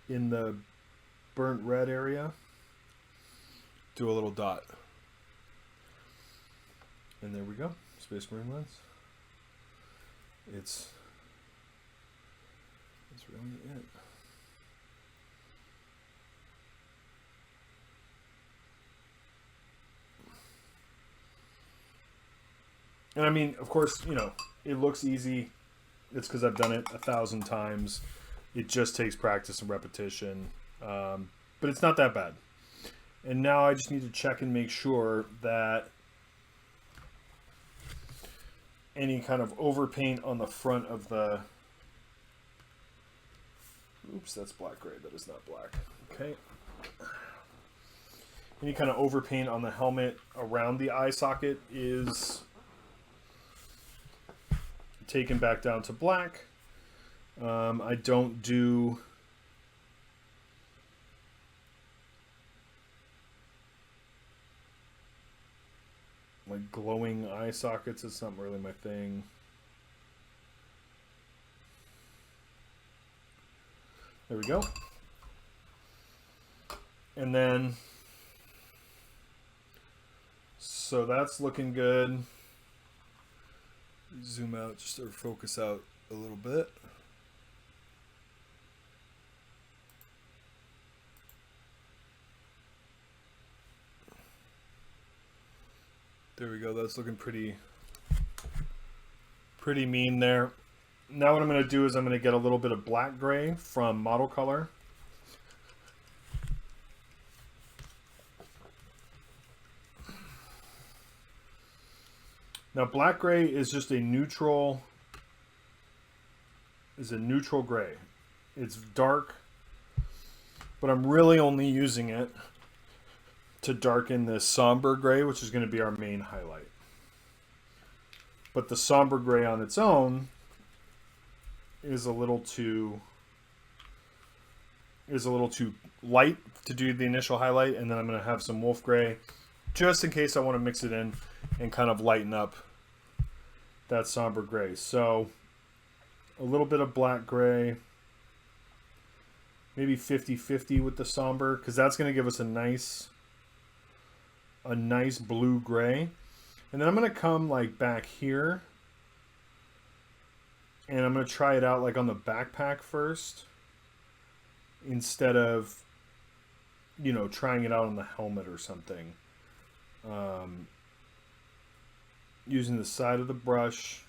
in the burnt red area, do a little dot. And there we go. Space Marine lens. It's really it. And I mean, of course, you know, it looks easy. It's because I've done it 1,000 times. It just takes practice and repetition. But it's not that bad. And now I just need to check and make sure that any kind of overpaint on the front of the... Oops, that's black gray. That is not black. Okay. Any kind of overpaint on the helmet around the eye socket is taken back down to black. I don't do like glowing eye sockets. It's not really my thing. There we go. And then, so that's looking good. Zoom out just to focus out a little bit. There we go. That's looking pretty mean there. Now what I'm going to do is I'm going to get a little bit of black gray from Model Color. Now black gray is just a neutral gray. It's dark, but I'm really only using it to darken this somber gray, which is going to be our main highlight. But the somber gray on its own is a little too light to do the initial highlight, and then I'm going to have some wolf gray just in case I want to mix it in and kind of lighten up that somber gray. So a little bit of black gray, maybe 50-50 with the somber, because that's going to give us a nice blue gray. And then I'm going to come like back here, and I'm going to try it out like on the backpack first instead of, you know, trying it out on the helmet or something. Using the side of the brush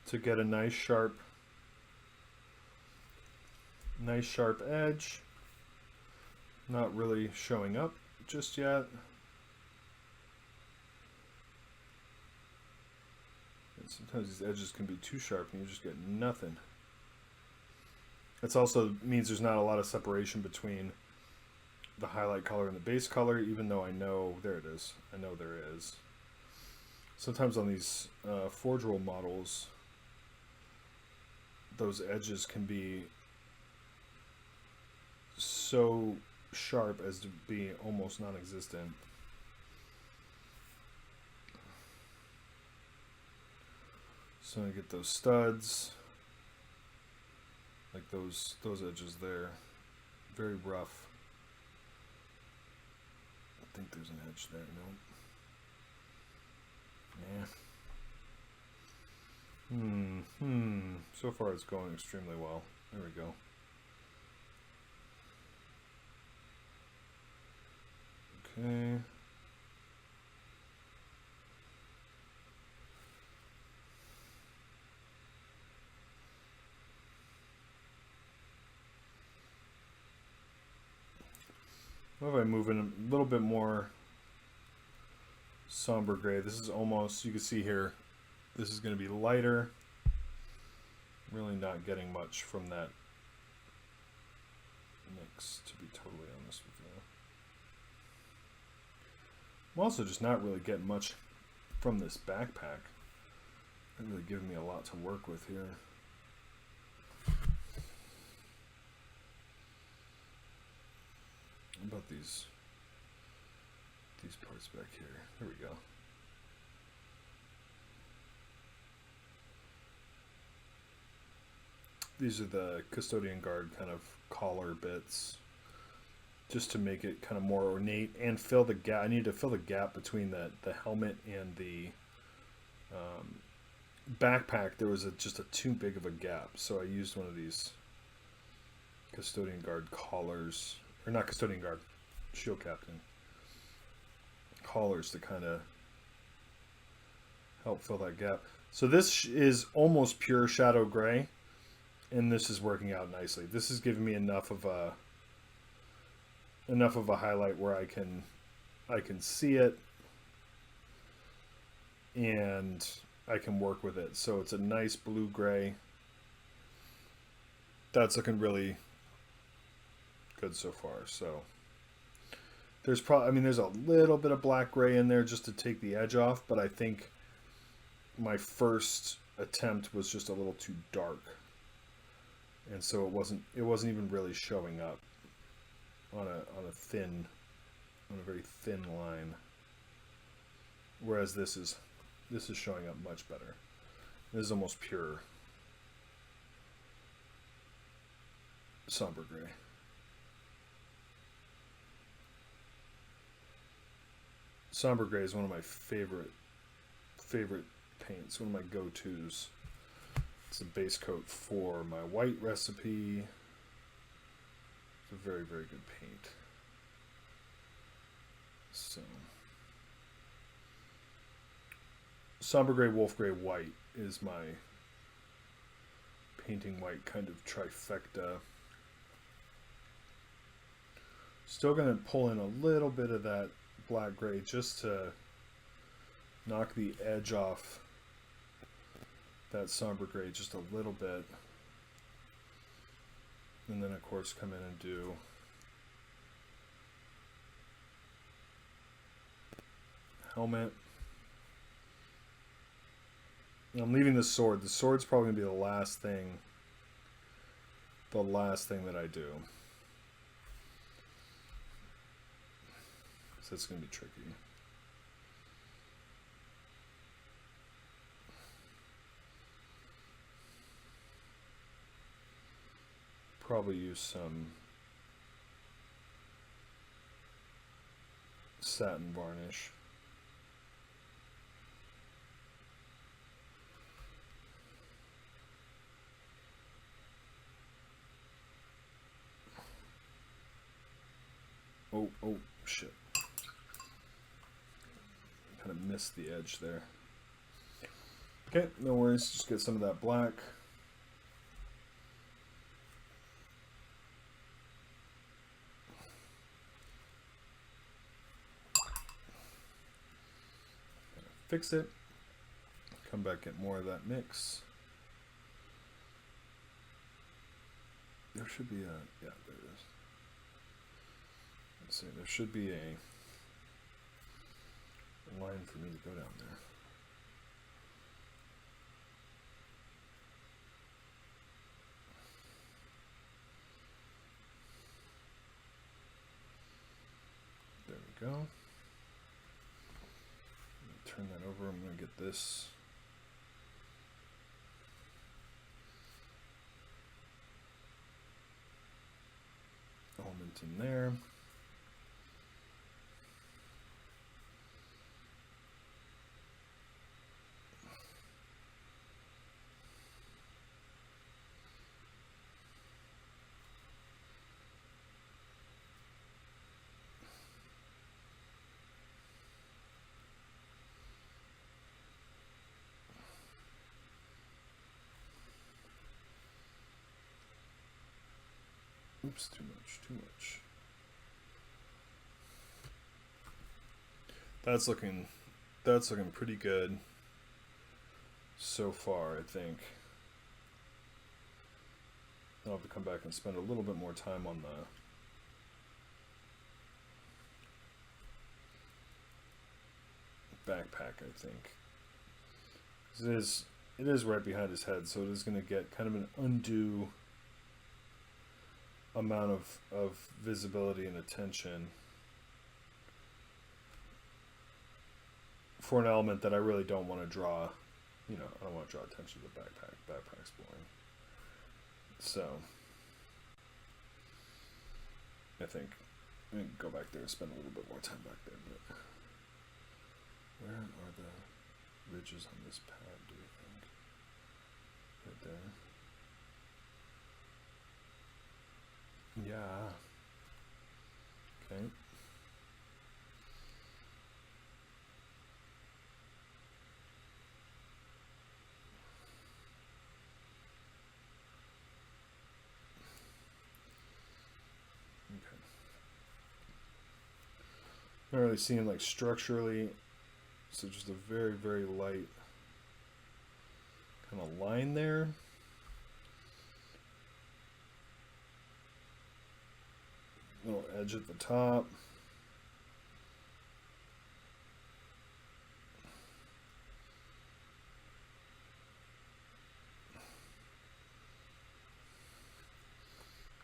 to get a nice sharp edge. Not really showing up just yet. And sometimes these edges can be too sharp and you just get nothing. It also means there's not a lot of separation between the highlight color and the base color, even though I know, there it is. I know there is. Sometimes on these Forge Roll models, those edges can be so sharp as to be almost non-existent. So I get those studs, like those edges there, very rough. I think there's an edge there. No. Yeah. So far it's going extremely well. There we go. Okay. What if I move in a little bit more somber gray? This is almost, you can see here, this is going to be lighter. Really not getting much from that mix, to be totally honest with you. I'm also just not really getting much from this backpack. Not really giving me a lot to work with here. What about these parts back here? There we go. these are the custodian guard kind of collar bits, just to make it kind of more ornate and fill the gap. I need to fill the gap between the helmet and the backpack. There was just a too big of a gap, so I used one of these custodian guard collars, or not custodian guard, shield captain collars to kind of help fill that gap. So this is almost pure shadow gray, and this is working out nicely. This is giving me enough of a highlight where I can see it and I can work with it. So it's a nice blue gray. That's looking really good so far. So there's there's a little bit of black gray in there just to take the edge off, but I think my first attempt was just a little too dark, and so it wasn't even really showing up on a very thin line, whereas this is showing up much better. This is almost pure somber gray. Somber gray is one of my favorite paints, one of my go-tos. It's a base coat for my white recipe. It's a very, very good paint. So, somber gray, wolf gray, white is my painting white kind of trifecta. Still going to pull in a little bit of that black gray just to knock the edge off that somber gray just a little bit, and then of course come in and do helmet. And I'm leaving the sword. The sword's probably gonna be the last thing that I do, so it's gonna be tricky. Probably use some satin varnish. Oh shit. Kind of missed the edge there. Okay, no worries, just get some of that black. Fix it, come back, get more of that mix. There should be a, yeah, there it is. Let's see, there should be a line for me to go down there. There we go. Turn that over. I'm going to get this element in there. Oops, too much. That's looking pretty good so far, I think. I'll have to come back and spend a little bit more time on the backpack, I think. 'Cause it is right behind his head, so it is going to get kind of an undue amount of visibility and attention for an element that I really don't want to draw. I don't want to draw attention to the backpack. Backpack's boring. So I think I'm going to go back there and spend a little bit more time back there. But where are the ridges on this pad, do you think? Right there. Yeah. Okay. Not really seeing like structurally, so just a very, very light kind of line there. Little edge at the top.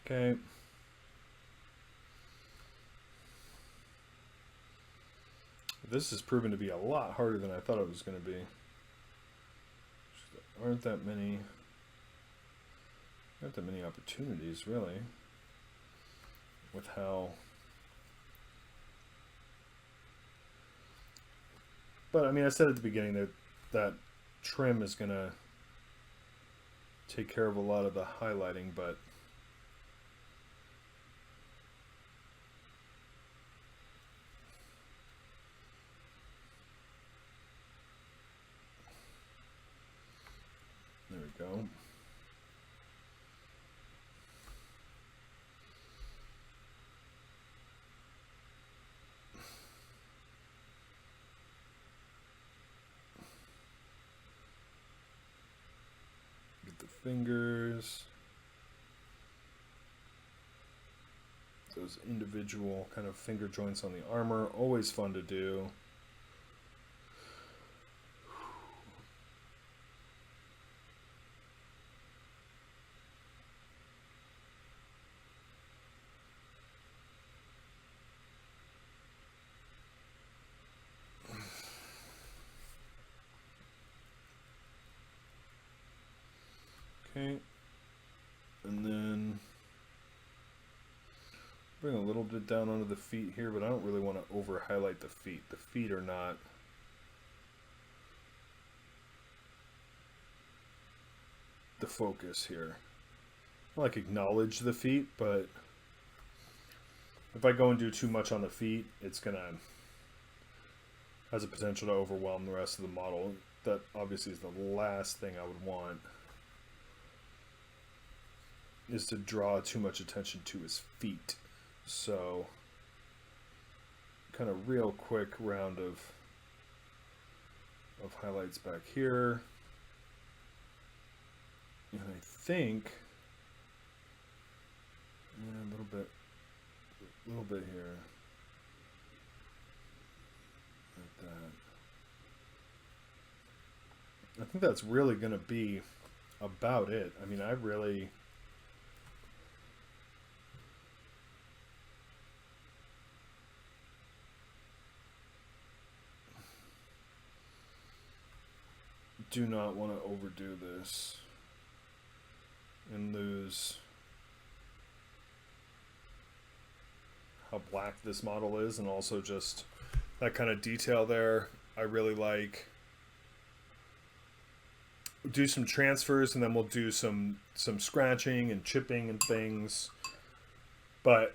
Okay. This has proven to be a lot harder than I thought it was going to be. There aren't that many opportunities, really, with how. But I mean, I said at the beginning that that trim is going to take care of a lot of the highlighting, but there we go. Get the fingers. Those individual kind of finger joints on the armor, always fun to do. Okay, and then bring a little bit down onto the feet here, but I don't really want to over highlight the feet. The feet are not the focus here. I like acknowledge the feet, but if I go and do too much on the feet, it's gonna has a potential to overwhelm the rest of the model. That obviously is the last thing I would want, is to draw too much attention to his feet. So kind of real quick round of highlights back here. And I think a little bit here. Like that. I think that's really going to be about it. I mean, I really do not want to overdo this and lose how black this model is, and also just that kind of detail there. I really like. Do some transfers, and then we'll do some scratching and chipping and things. But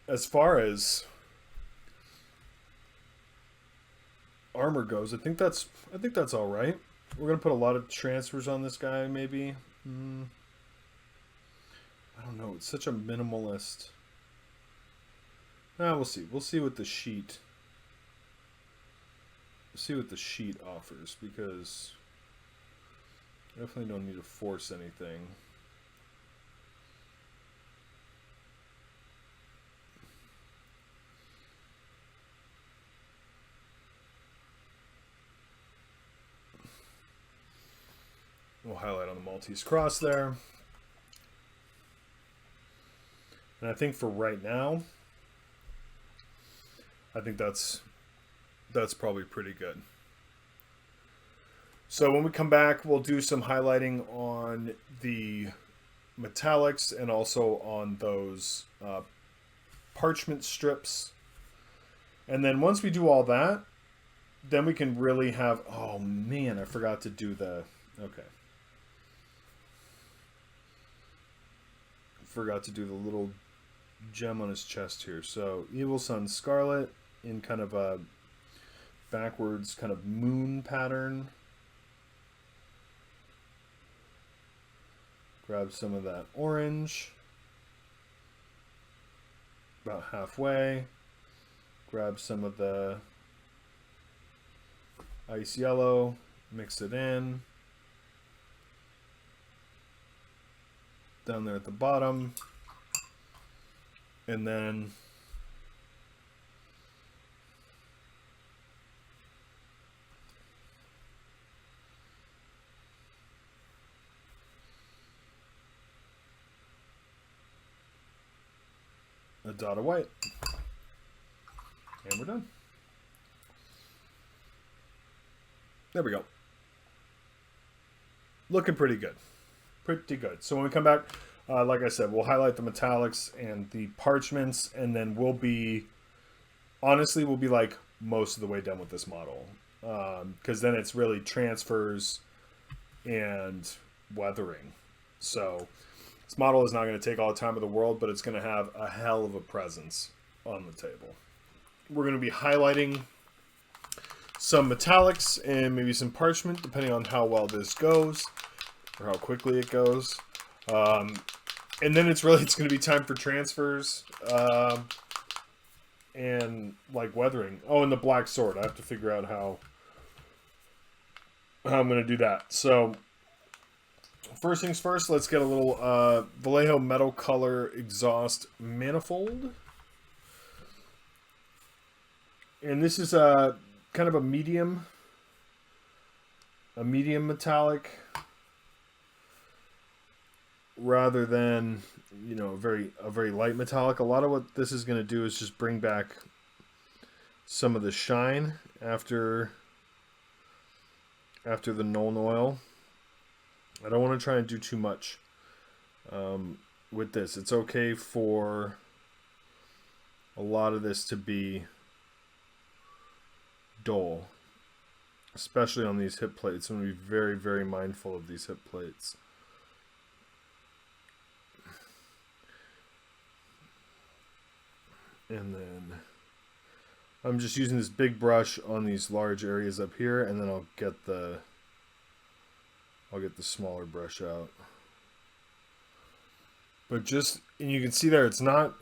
as far as armor goes, I think that's all right. We're gonna put a lot of transfers on this guy, maybe. I don't know. It's such a minimalist. We'll see. We'll see what the sheet. See what the sheet offers, because I definitely don't need to force anything. We'll highlight on the Maltese cross there. And I think for right now, I think that's probably pretty good. So when we come back, we'll do some highlighting on the metallics and also on those parchment strips. And then once we do all that, then we can really have... Oh, man, I forgot to do the... Okay. Forgot to do the little gem on his chest here. So, Evil Sun Scarlet in kind of a backwards kind of moon pattern. Grab some of that orange. About halfway. Grab some of the ice yellow. Mix it in. Down there at the bottom. And then a dot of white. And we're done. There we go. Looking pretty good. Pretty good. So when we come back, like I said, we'll highlight the metallics and the parchments, and then we'll be, honestly, we'll be like most of the way done with this model. Because then it's really transfers and weathering. So this model is not going to take all the time of the world, but it's going to have a hell of a presence on the table. We're going to be highlighting some metallics and maybe some parchment, depending on how well this goes or how quickly it goes. And then it's going to be time for transfers and like weathering. Oh, and the black sword. I have to figure out how I'm going to do that. So first things first, let's get a little Vallejo Metal Color Exhaust Manifold. And this is a kind of a medium metallic rather than, you know, a very light metallic. A lot of what this is going to do is just bring back some of the shine after the Nuln Oil. I don't want to try and do too much with this. It's okay for a lot of this to be dull, especially on these hip plates. I'm going to be very, very mindful of these hip plates. And then I'm just using this big brush on these large areas up here, and then I'll get the smaller brush out. But just, and you can see there, it's not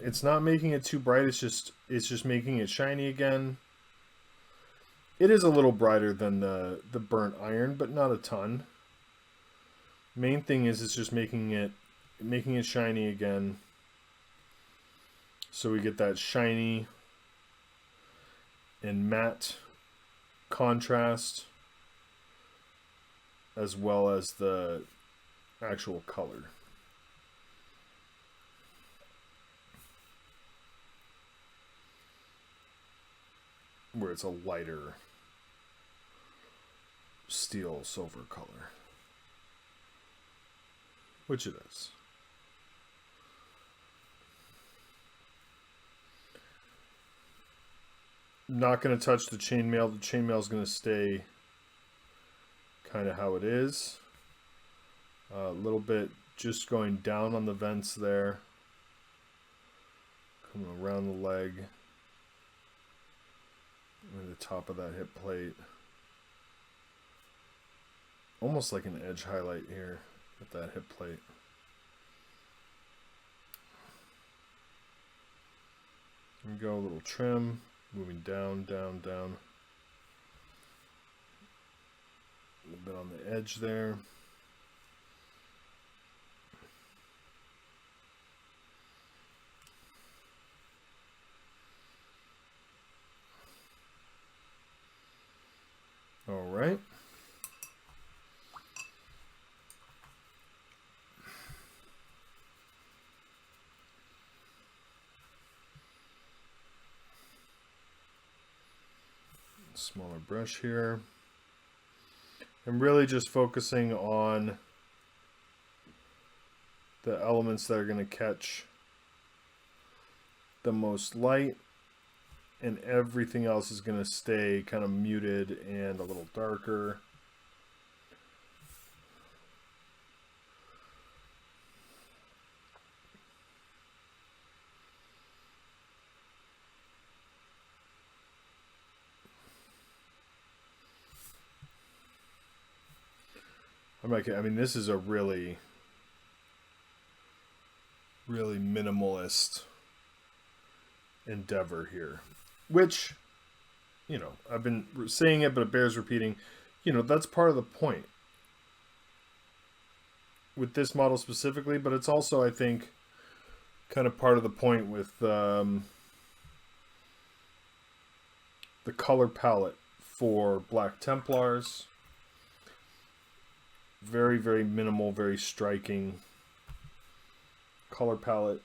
making it too bright. It's just making it shiny again. It is a little brighter than the burnt iron, but not a ton. Main thing is it's just making it shiny again. So we get that shiny and matte contrast, as well as the actual color. Where it's a lighter steel silver color, which it is. Not going to touch the chainmail. The chainmail is going to stay kind of how it is. A little bit just going down on the vents there. Coming around the leg. And the top of that hip plate. Almost like an edge highlight here with that hip plate. And go a little trim. Moving down, down, down. A little bit on the edge there. All right. Smaller brush here. I'm really just focusing on the elements that are going to catch the most light, and everything else is going to stay kind of muted and a little darker. I mean, this is a really, really minimalist endeavor here, which, you know, I've been saying it, but it bears repeating. You know, that's part of the point with this model specifically, but it's also, I think, kind of part of the point with the color palette for Black Templars. Very, very minimal, very striking color palette.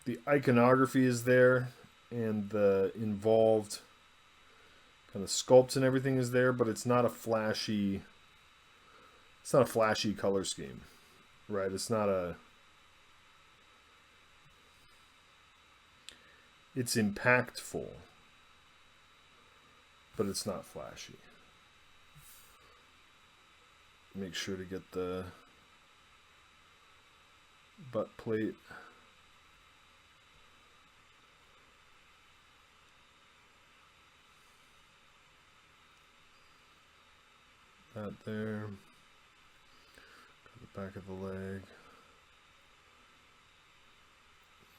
The iconography is there, and the involved kind of sculpts and everything is there, but it's not a flashy color scheme, right? It's impactful, but it's not flashy. Make sure to get the butt plate. That there. The back of the leg.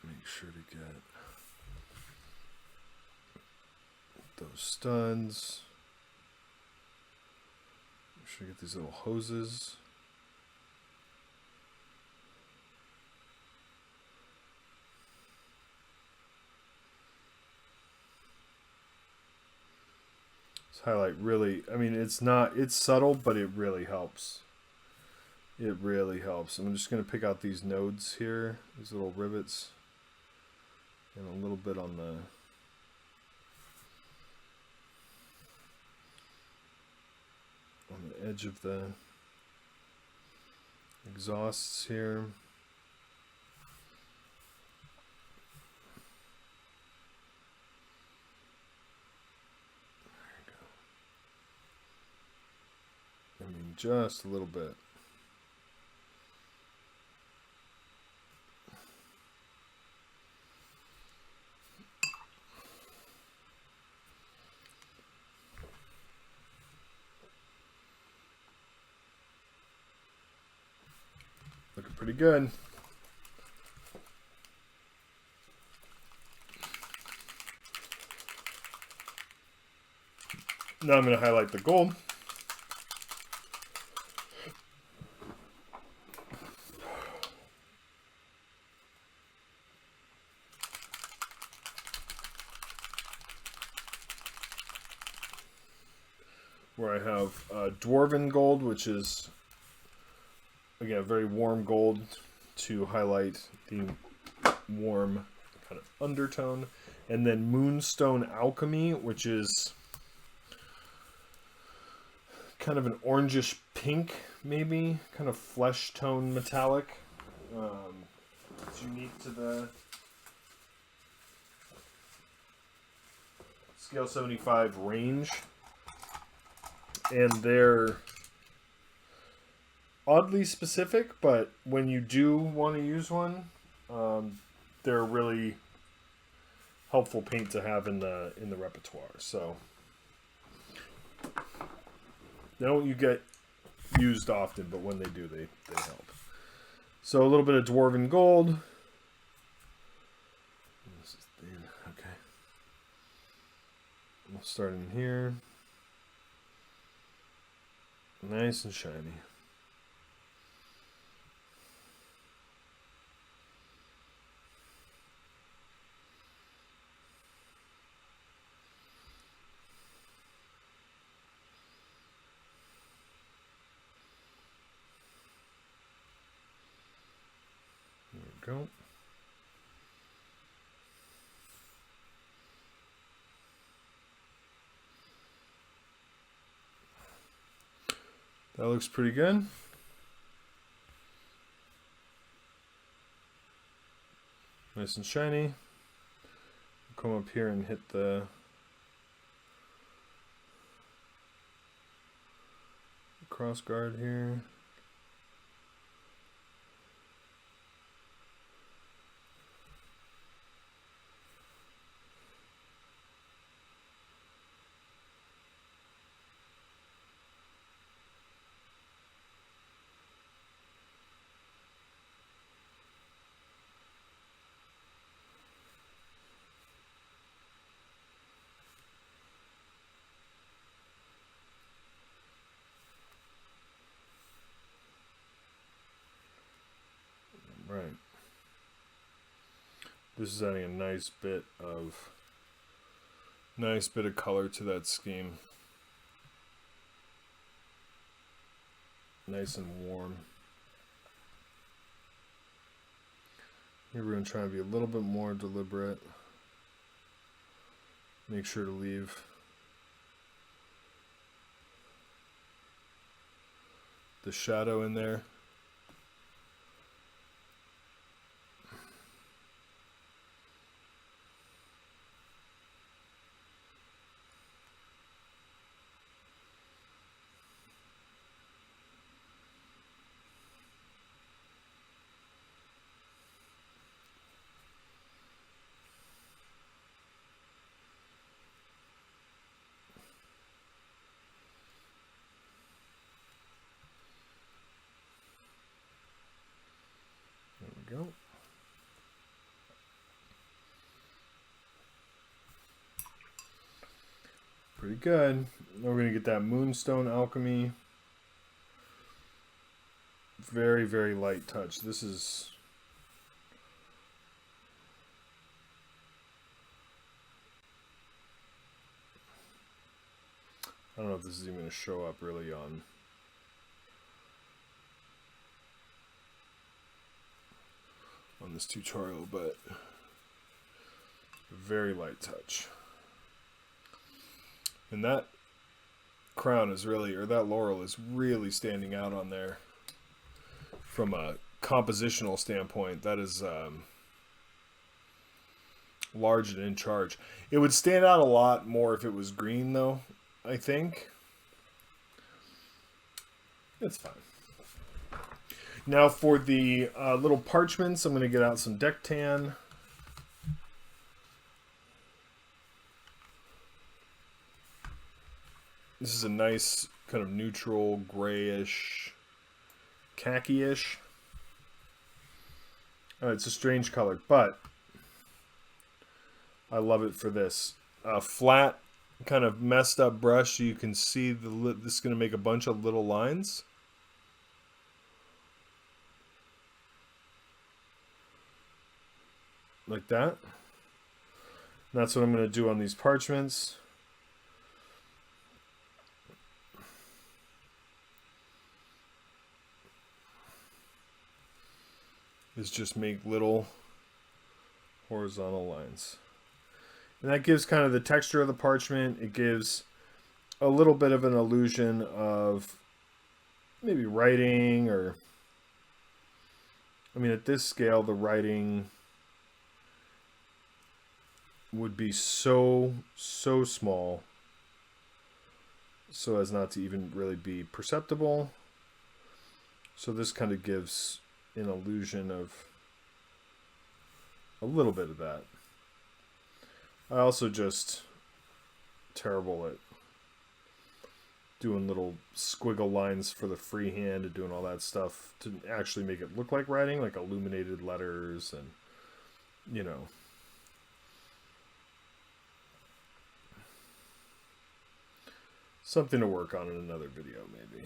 Make sure to get those studs. Make sure to get these little hoses. This highlight really, I mean, it's subtle, but it really helps. It really helps. I'm just going to pick out these nodes here, these little rivets, and a little bit on the edge of the exhausts here. There you go. I mean, just a little bit. Looking pretty good. Now I'm going to highlight the gold. Where I have Dwarven gold, which is, again, a very warm gold to highlight the warm kind of undertone. And then Moonstone Alchemy, which is kind of an orangish pink, maybe, kind of flesh tone metallic. It's unique to the Scale 75 range. And they're oddly specific, but when you do want to use one, they're a really helpful paint to have in the repertoire. So they don't get used often, but when they do, they help. So a little bit of Dwarven Gold. This is thin. Okay. We'll start in here. Nice and shiny. There we go. That looks pretty good. Nice and shiny. Come up here and hit the cross guard here. Right. This is adding a nice bit of color to that scheme. Nice and warm. Here we're going to try and be a little bit more deliberate. Make sure to leave the shadow in there. There we go. Pretty good. Now we're going to get that Moonstone Alchemy. Very, very light touch. This is... I don't know if this is even going to show up really on this tutorial, but very light touch. And that crown is really, or that laurel is really standing out on there from a compositional standpoint. That is large and in charge. It would stand out a lot more if it was green, though, I think. It's fine. Now for the little parchments, I'm going to get out some deck tan. This is a nice kind of neutral, grayish, khaki-ish. It's a strange color, but I love it for this. A flat, kind of messed up brush, so you can see this is going to make a bunch of little lines. Like that. And that's what I'm going to do on these parchments. Is just make little horizontal lines. And that gives kind of the texture of the parchment. It gives a little bit of an illusion of maybe writing, or I mean, at this scale, the writing would be so small so as not to even really be perceptible. So this kind of gives an illusion of a little bit of that. I also just terrible at doing little squiggle lines for the freehand and doing all that stuff to actually make it look like writing, like illuminated letters and, you know. Something to work on in another video, maybe.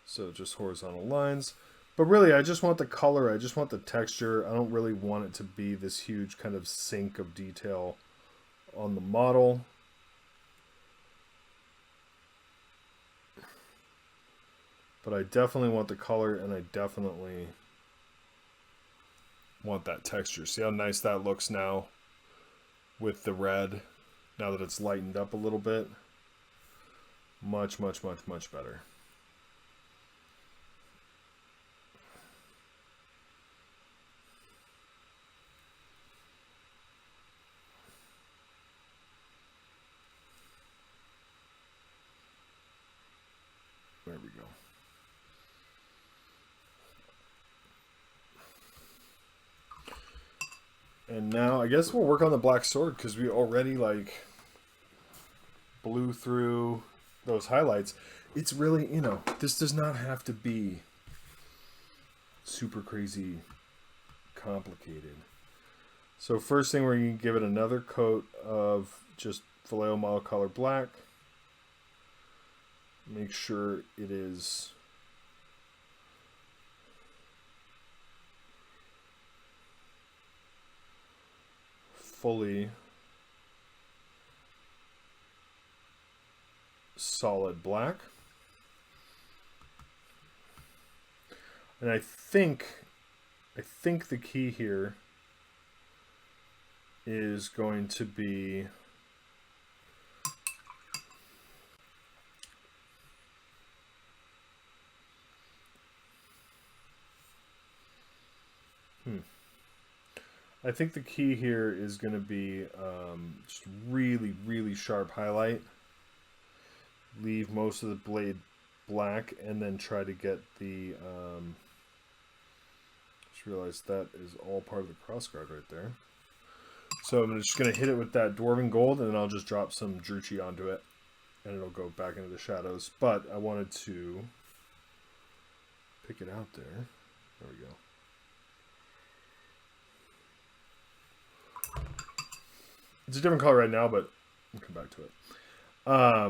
So just horizontal lines. But really, I just want the color. I just want the texture. I don't really want it to be this huge kind of sink of detail on the model. But I definitely want the color, and I definitely want that texture. See how nice that looks now with the red, now that it's lightened up a little bit? Much better. And now I guess we'll work on the black sword because we already like blew through those highlights. It's really, you know, this does not have to be super crazy complicated. So first thing, we're going to give it another coat of just Vallejo Monocolor Black. Make sure it is fully solid black. And I think the key here is going to be I think the key here is going to be just really, really sharp highlight. Leave most of the blade black and then try to get the... just realized that is all part of the crossguard right there. So I'm just going to hit it with that Dwarven Gold, and then I'll just drop some Druchii onto it, and it'll go back into the shadows. But I wanted to pick it out there. There we go. It's a different color right now, but we'll come back to it. I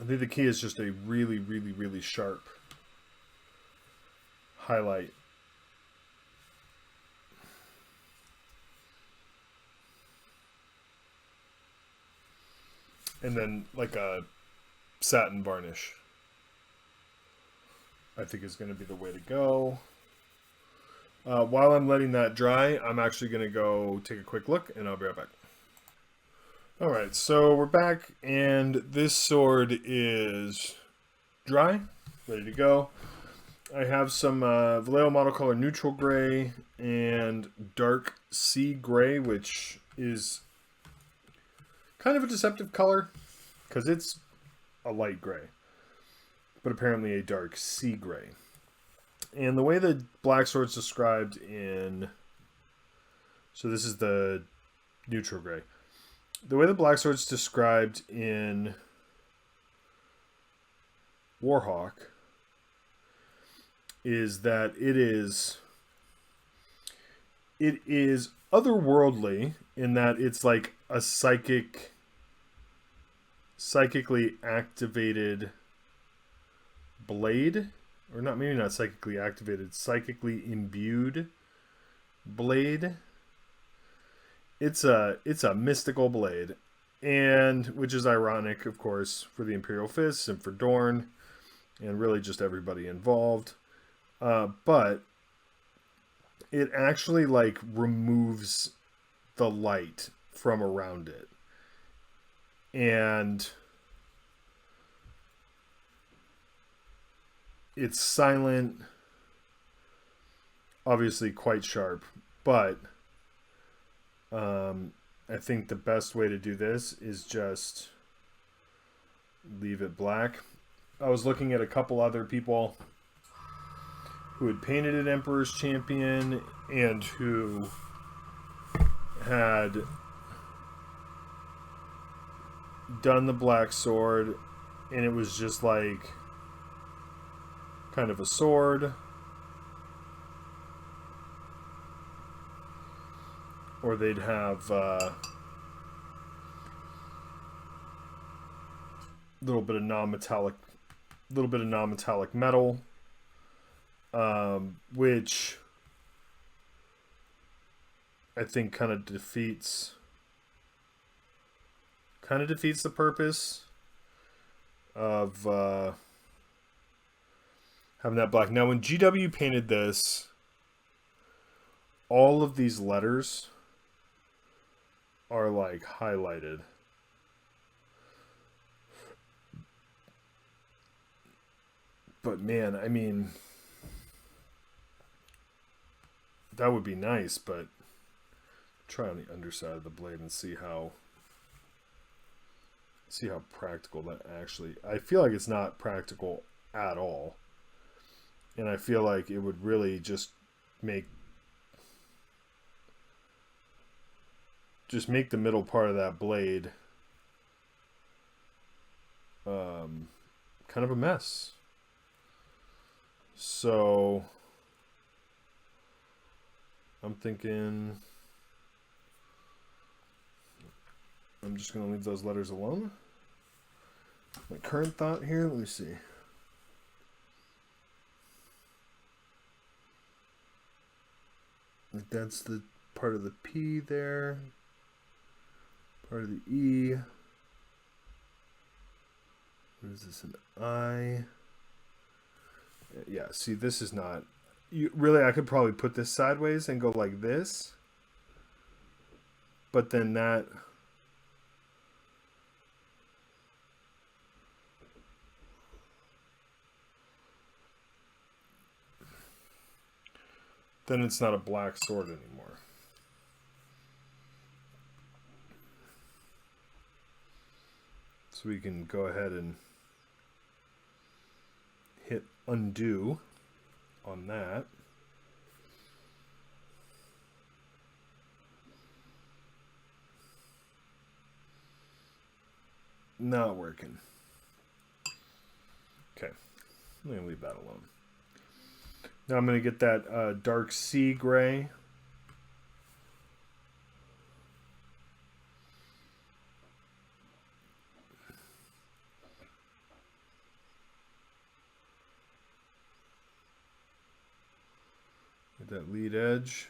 think the key is just a really, really, really sharp highlight. And then like a satin varnish, I think is going to be the way to go. While I'm letting that dry, I'm actually going to go take a quick look, and I'll be right back. Alright, so we're back, and this sword is dry, ready to go. I have some Vallejo Monocolor Neutral Gray and Dark Sea Gray, which is kind of a deceptive color, because it's a light gray, but apparently a dark sea gray. And the way the black sword's described in... So this is the neutral gray. The way the black sword's described in Warhawk is that it is otherworldly in that it's like a psychically activated blade. Or not, maybe not psychically activated, psychically imbued blade. It's a mystical blade, and which is ironic, of course, for the Imperial Fists and for Dorn, and really just everybody involved. But it actually like removes the light from around it, and it's silent, obviously quite sharp, but I think the best way to do this is just leave it black. I was looking at a couple other people who had painted an Emperor's Champion and who had done the black sword, and it was just like kind of a sword, or they'd have a little bit of non-metallic metal, which I think kind of defeats the purpose of having that black. Now, when GW painted this, all of these letters are like highlighted. But man, I mean, that would be nice, but try on the underside of the blade and see how practical that actually... I feel like it's not practical at all. And I feel like it would really just make just make the middle part of that blade kind of a mess. So I'm thinking I'm just going to leave those letters alone. My current thought here, let me see. That's the part of the P there, part of the E. What is this, an I? Yeah, see, this is not... Really, I could probably put this sideways and go like this. But then that... Then it's not a black sword anymore. So we can go ahead and hit undo on that. Not working. Okay, I'm going to leave that alone. Now I'm going to get that dark sea gray. Get that lead edge.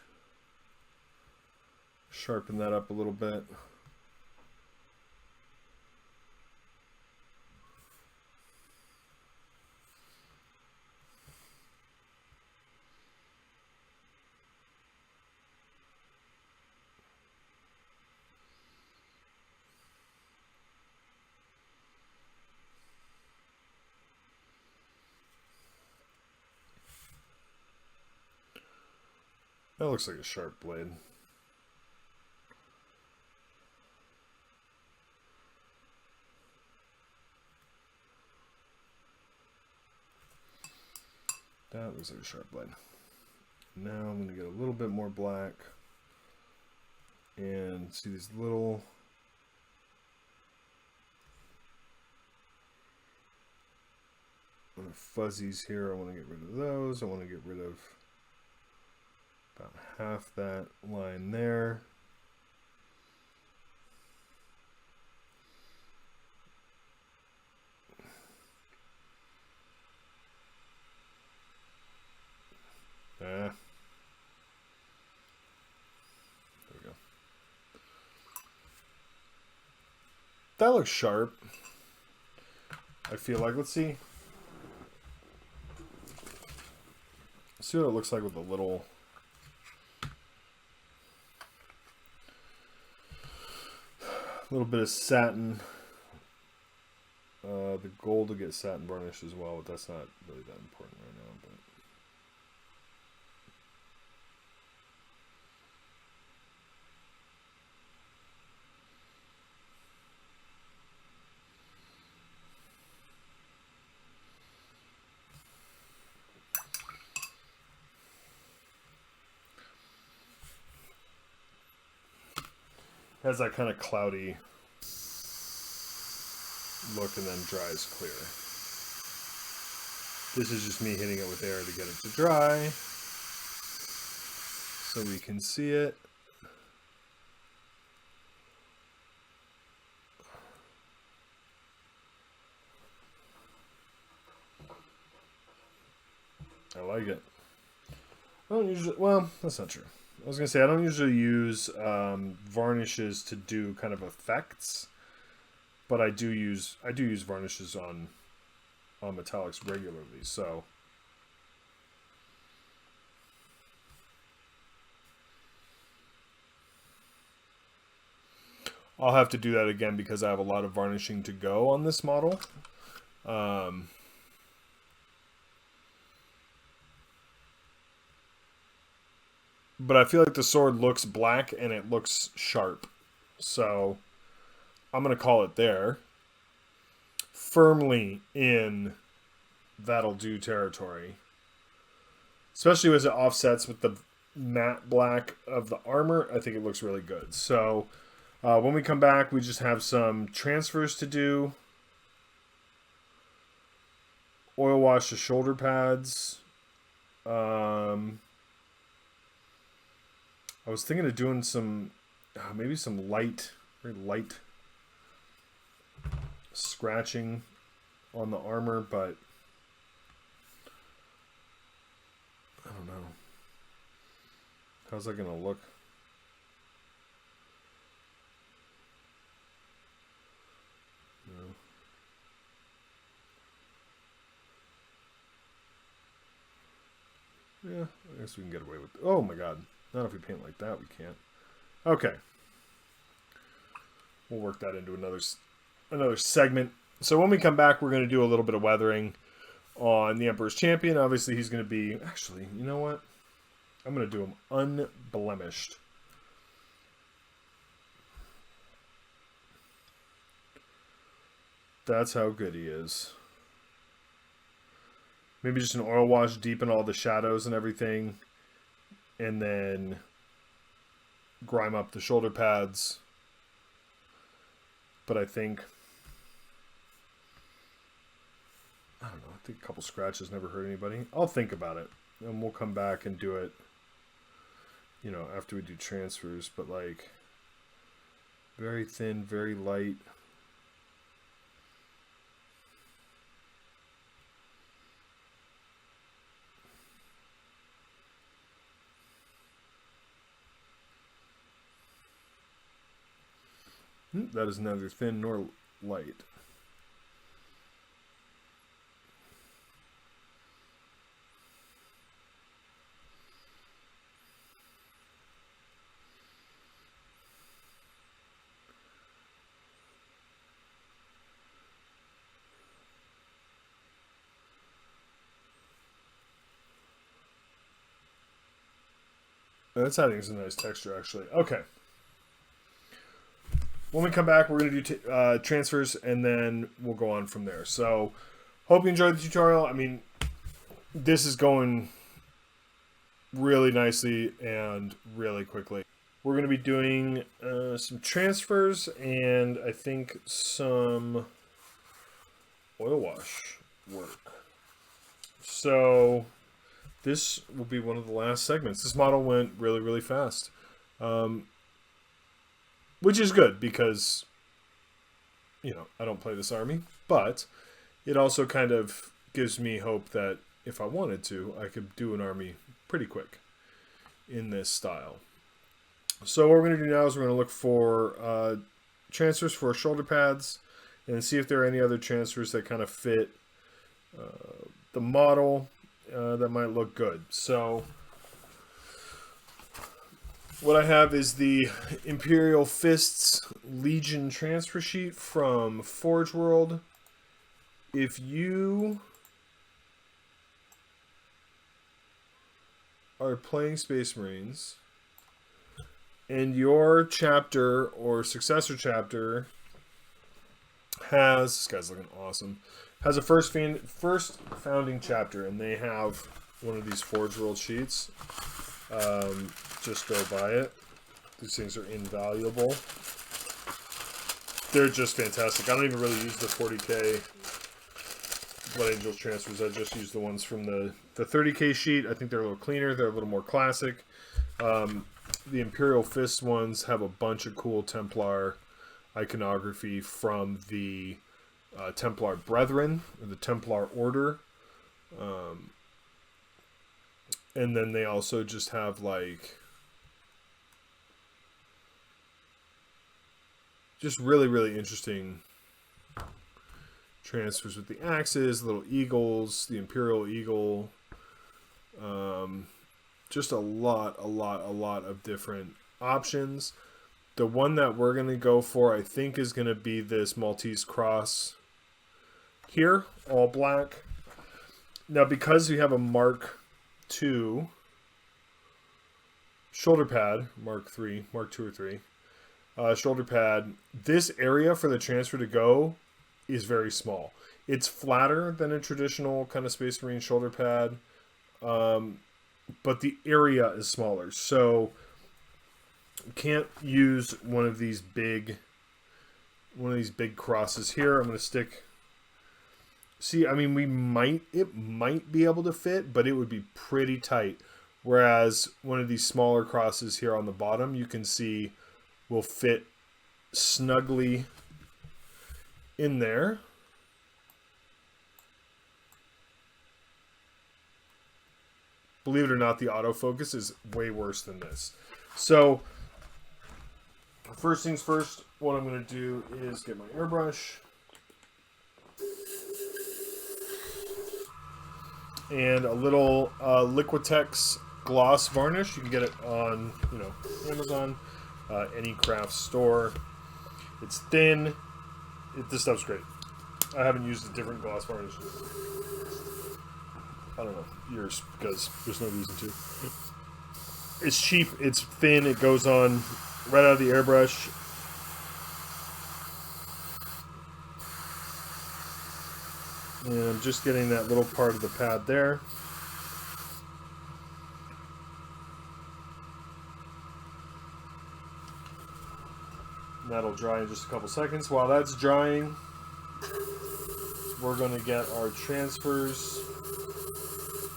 Sharpen that up a little bit. That looks like a sharp blade. That looks like a sharp blade. Now I'm going to get a little bit more black. And see these little... fuzzies here. I want to get rid of those. I want to get rid of about half that line there. There we go. That looks sharp. I feel like, let's see. Let's see what it looks like with a little... little bit of satin. The gold will get satin varnish as well, but that's not really that important right now. But has that kind of cloudy look and then dries clear. This is just me hitting it with air to get it to dry so we can see it. I like it. I don't usually, well, that's not true. I was going to say, I don't usually use varnishes to do kind of effects, but I do use varnishes on metallics regularly, so. I'll have to do that again because I have a lot of varnishing to go on this model. But I feel like the sword looks black and it looks sharp. So I'm going to call it there. Firmly in that'll do territory. Especially as it offsets with the matte black of the armor. I think it looks really good. So When we come back, we just have some transfers to do. Oil wash the shoulder pads. I was thinking of doing some, maybe some very light scratching on the armor, but I don't know. How's that gonna look? Yeah, I guess we can get away with it. Oh my god. Not if we paint like that, we can't. Okay. We'll work that into another segment. So when we come back, we're going to do a little bit of weathering on the Emperor's Champion. Obviously, he's going to be... Actually, you know what? I'm going to do him unblemished. That's how good he is. Maybe just an oil wash, deepen all the shadows and everything. And then grime up the shoulder pads. But I think... I don't know. I think a couple scratches never hurt anybody. I'll think about it. And we'll come back and do it, you know, after we do transfers. But like, very thin, very light. That is neither thin nor light. That's adding some nice texture, actually. Okay. When we come back, we're going to do transfers, and then we'll go on from there. So, hope you enjoyed the tutorial. I mean, this is going really nicely and really quickly. We're going to be doing some transfers and I think some oil wash work. So, this will be one of the last segments. This model went really, really fast. Which is good because, you know, I don't play this army. But it also kind of gives me hope that if I wanted to, I could do an army pretty quick in this style. So what we're going to do now is we're going to look for transfers for shoulder pads and see if there are any other transfers that kind of fit the model that might look good. So what I have is the Imperial Fists Legion transfer sheet from Forge World. If you are playing Space Marines and your chapter or successor chapter has, this guy's looking awesome, has a first founding chapter and they have one of these Forge World sheets, just go buy it. These things are invaluable. They're just fantastic. I don't even really use the 40k Blood Angels transfers. I just use the ones from the 30k sheet. I think they're a little cleaner. They're a little more classic. The Imperial Fist ones have a bunch of cool Templar iconography from the Templar Brethren, or the Templar Order. And then they also just have like just really, really interesting transfers with the axes, little eagles, the Imperial Eagle. Just a lot of different options. The one that we're going to go for, I think, is going to be this Maltese Cross here, all black. Now, because we have a Mark II shoulder pad, Mark II or III, shoulder pad, this area for the transfer to go is very small. It's flatter than a traditional kind of Space Marine shoulder pad, but the area is smaller. So Can't use one of these big crosses here. I'm going to stick. See, I mean, it might be able to fit, but it would be pretty tight. Whereas one of these smaller crosses here on the bottom, you can see will fit snugly in there. Believe it or not, the autofocus is way worse than this. So, first things first, what I'm going to do is get my airbrush. And a little Liquitex gloss varnish. You can get it on, Amazon, any craft store. It's thin. This stuff's great. I haven't used a different gloss varnish. I don't know, years, because there's no reason to. It's cheap. It's thin. It goes on right out of the airbrush. And I'm just getting that little part of the pad there. And that'll dry in just a couple seconds. While that's drying, we're going to get our transfers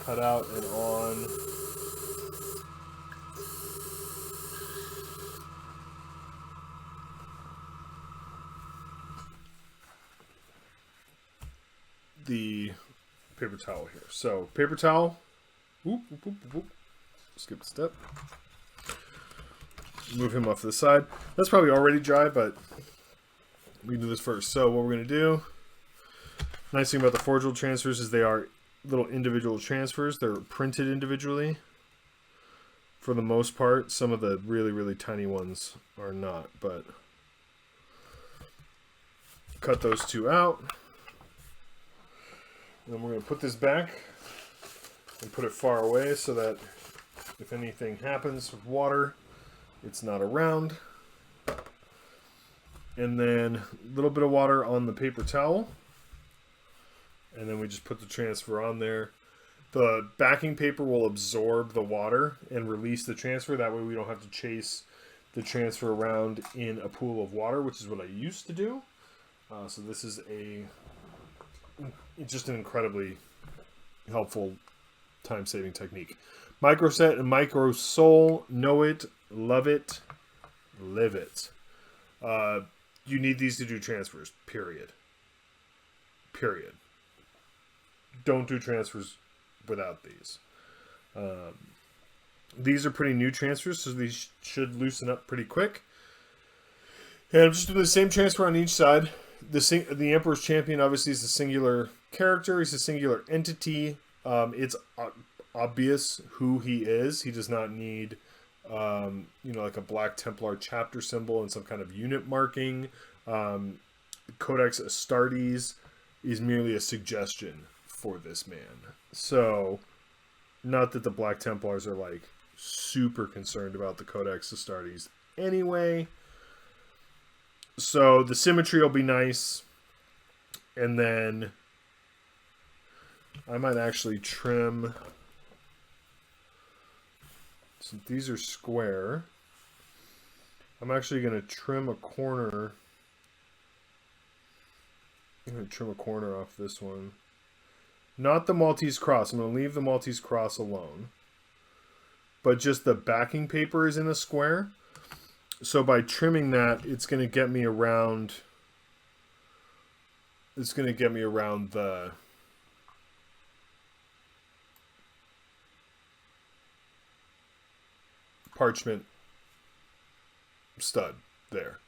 cut out and on. The paper towel here. So paper towel. Whoop, whoop, whoop, whoop. Skip a step. Move him off to the side. That's probably already dry, but we can do this first. So what we're going to do, nice thing about the Forgeable transfers is they are little individual transfers. They're printed individually for the most part. Some of the really, really tiny ones are not, but cut those two out. And then we're going to put this back and put it far away so that if anything happens with water, it's not around. And then a little bit of water on the paper towel. And then we just put the transfer on there. The backing paper will absorb the water and release the transfer. That way we don't have to chase the transfer around in a pool of water, which is what I used to do. So this is just an incredibly helpful time-saving technique. Microset and micro sole, know it, love it, live it. You need these to do transfers, period. Period. Don't do transfers without these. These are pretty new transfers, so these should loosen up pretty quick. And I'm just doing the same transfer on each side. The Emperor's Champion obviously is a singular character. He's a singular entity. It's obvious who he is. He does not need, like a Black Templar chapter symbol and some kind of unit marking. Codex Astartes is merely a suggestion for this man. So, not that the Black Templars are like super concerned about the Codex Astartes anyway. So the symmetry will be nice. And then I might actually trim, since these are square, I'm actually going to trim a corner. I'm going to trim a corner off this one. Not the Maltese cross. I'm going to leave the Maltese cross alone. But just the backing paper is in a square. So by trimming that, it's going to get me around. It's going to get me around the parchment stud there.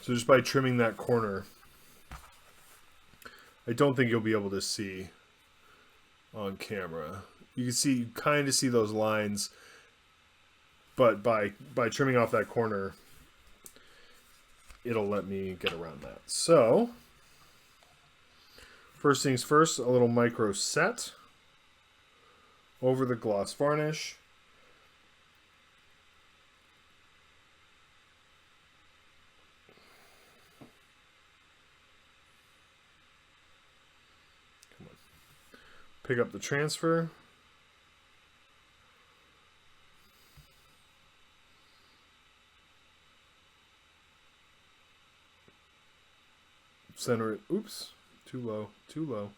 So just by trimming that corner, I don't think you'll be able to see on camera. You kind of see those lines, but by trimming off that corner, it'll let me get around that. So, first things first, a little micro set over the gloss varnish. Come on. Pick up the transfer. Center it. Oops. Too low. Too low.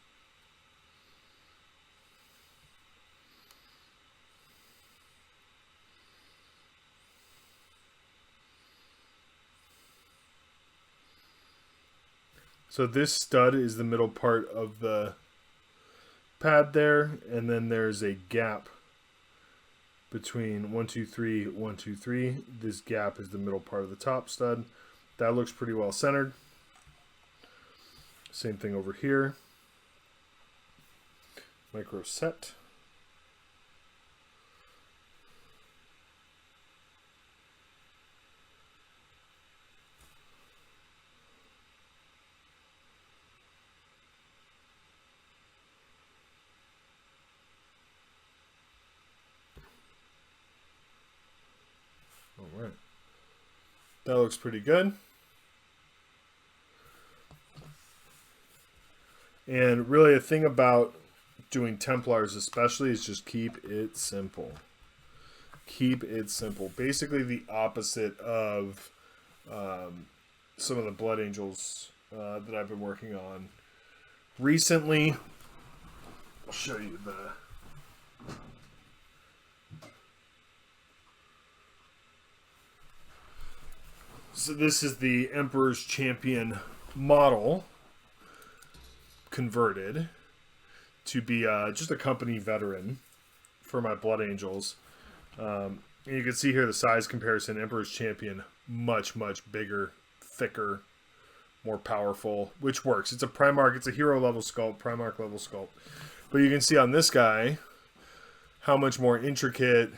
So this stud is the middle part of the pad there, and then there's a gap between 1, 2, 3, 1, 2, 3. This gap is the middle part of the top stud. That looks pretty well centered. Same thing over here. Micro set. All right. That looks pretty good. And really, a thing about doing Templars especially is just keep it simple. Keep it simple. Basically the opposite of some of the Blood Angels that I've been working on recently. I'll show you the... So this is the Emperor's Champion model converted to be just a company veteran for my Blood Angels. And you can see here the size comparison. Emperor's Champion, much, much bigger, thicker, more powerful, which works. It's a Primarch, it's a hero level sculpt, Primarch level sculpt. But you can see on this guy how much more intricate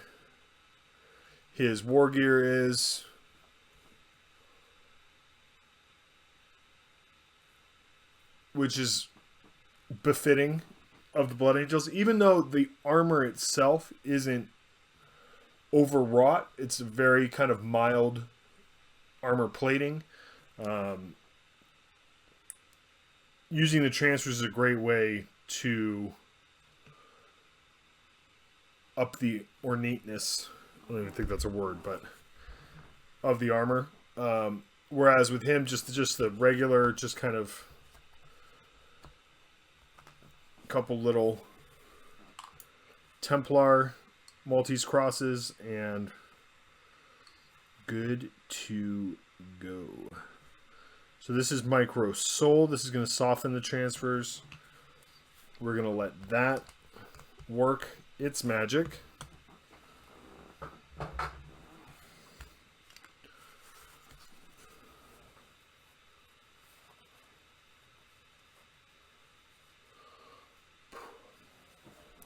his war gear is. Which is befitting of the Blood Angels. Even though the armor itself isn't overwrought, it's a very kind of mild armor plating. Using the transfers is a great way to up the ornateness. I don't even think that's a word, but of the armor. Whereas with him, just the regular, just kind of couple little Templar Maltese crosses and good to go. So this is micro sole. This is going to soften the transfers. We're going to let that work its magic.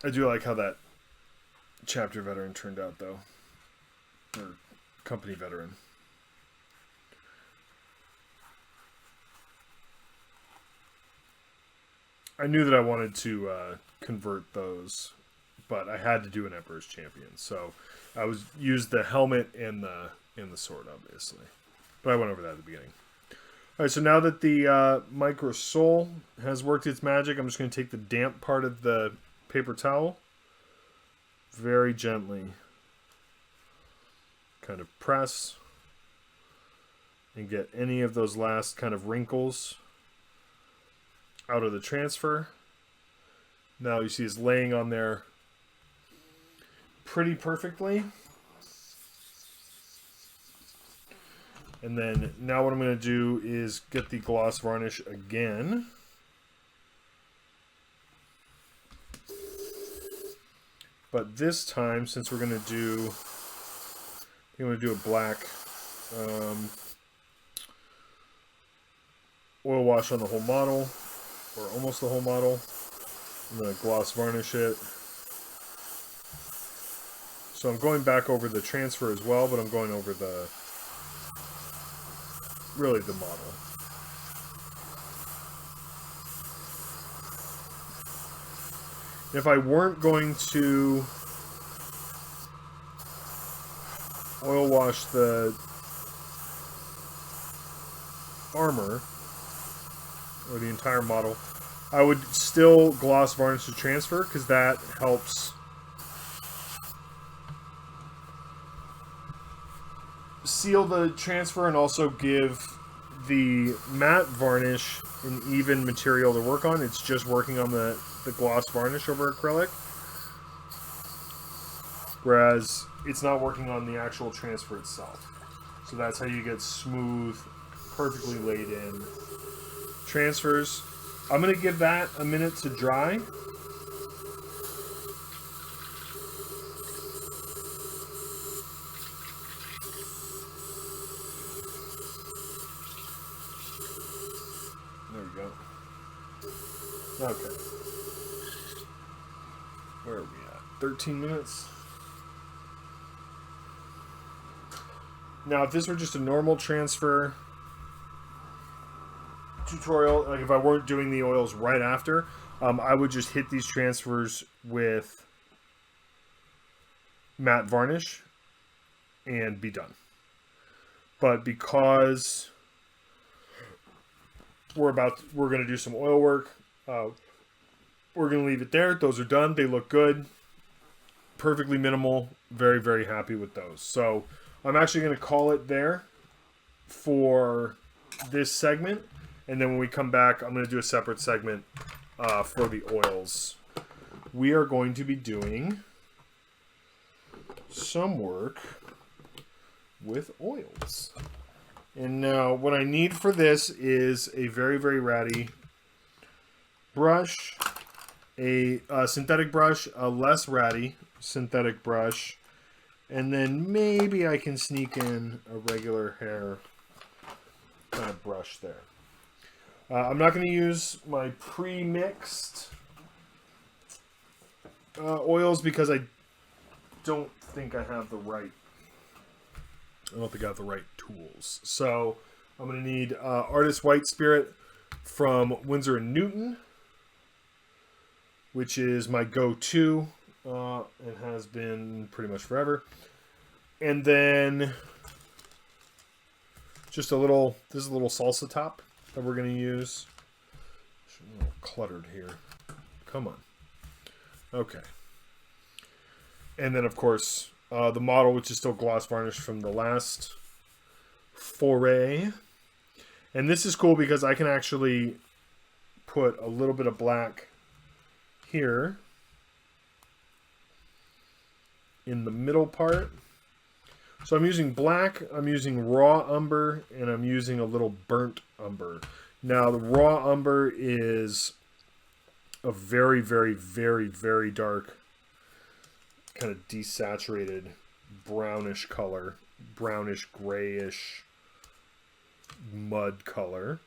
I do like how that chapter veteran turned out, though. Or company veteran. I knew that I wanted to convert those, but I had to do an Emperor's Champion. So I used the helmet and the sword, obviously. But I went over that at the beginning. All right, so now that the micro sole has worked its magic, I'm just going to take the damp part of the paper towel, very gently kind of press and get any of those last kind of wrinkles out of the transfer. Now you see it's laying on there pretty perfectly. And then now what I'm going to do is get the gloss varnish again. But this time, since we're going to do, I'm going to do a black oil wash on the whole model, or almost the whole model. I'm going to gloss varnish it. So I'm going back over the transfer as well, but I'm going over really the model. If I weren't going to oil wash the armor, or the entire model, I would still gloss varnish the transfer, because that helps seal the transfer and also give the matte varnish an even material to work on. It's just working on the gloss varnish over acrylic. Whereas it's not working on the actual transfer itself. So that's how you get smooth, perfectly laid in transfers. I'm going to give that a minute to dry. There we go. Okay. Where are we at? 13 minutes. Now, if this were just a normal transfer tutorial, like if I weren't doing the oils right after, I would just hit these transfers with matte varnish and be done. But because we're going to do some oil work, we're going to leave it there. Those are done. They look good. Perfectly minimal. Very, very happy with those. So I'm actually going to call it there for this segment. And then when we come back, I'm going to do a separate segment for the oils. We are going to be doing some work with oils. And now what I need for this is a very, very ratty brush, a synthetic brush, a less ratty synthetic brush, and then maybe I can sneak in a regular hair kind of brush there. I'm not going to use my pre-mixed oils because I don't think I have the right tools. So I'm going to need Artist White Spirit from Winsor & Newton, which is my go-to and has been pretty much forever. And then just this is a little salsa top that we're going to use. It's a little cluttered here. Come on. Okay. And then, of course, the model, which is still gloss varnish from the last foray. And this is cool because I can actually put a little bit of black here in the middle part. So I'm using black, I'm using raw umber, and I'm using a little burnt umber. Now the raw umber is a very, very, very, very dark, kind of desaturated brownish color, brownish grayish mud color.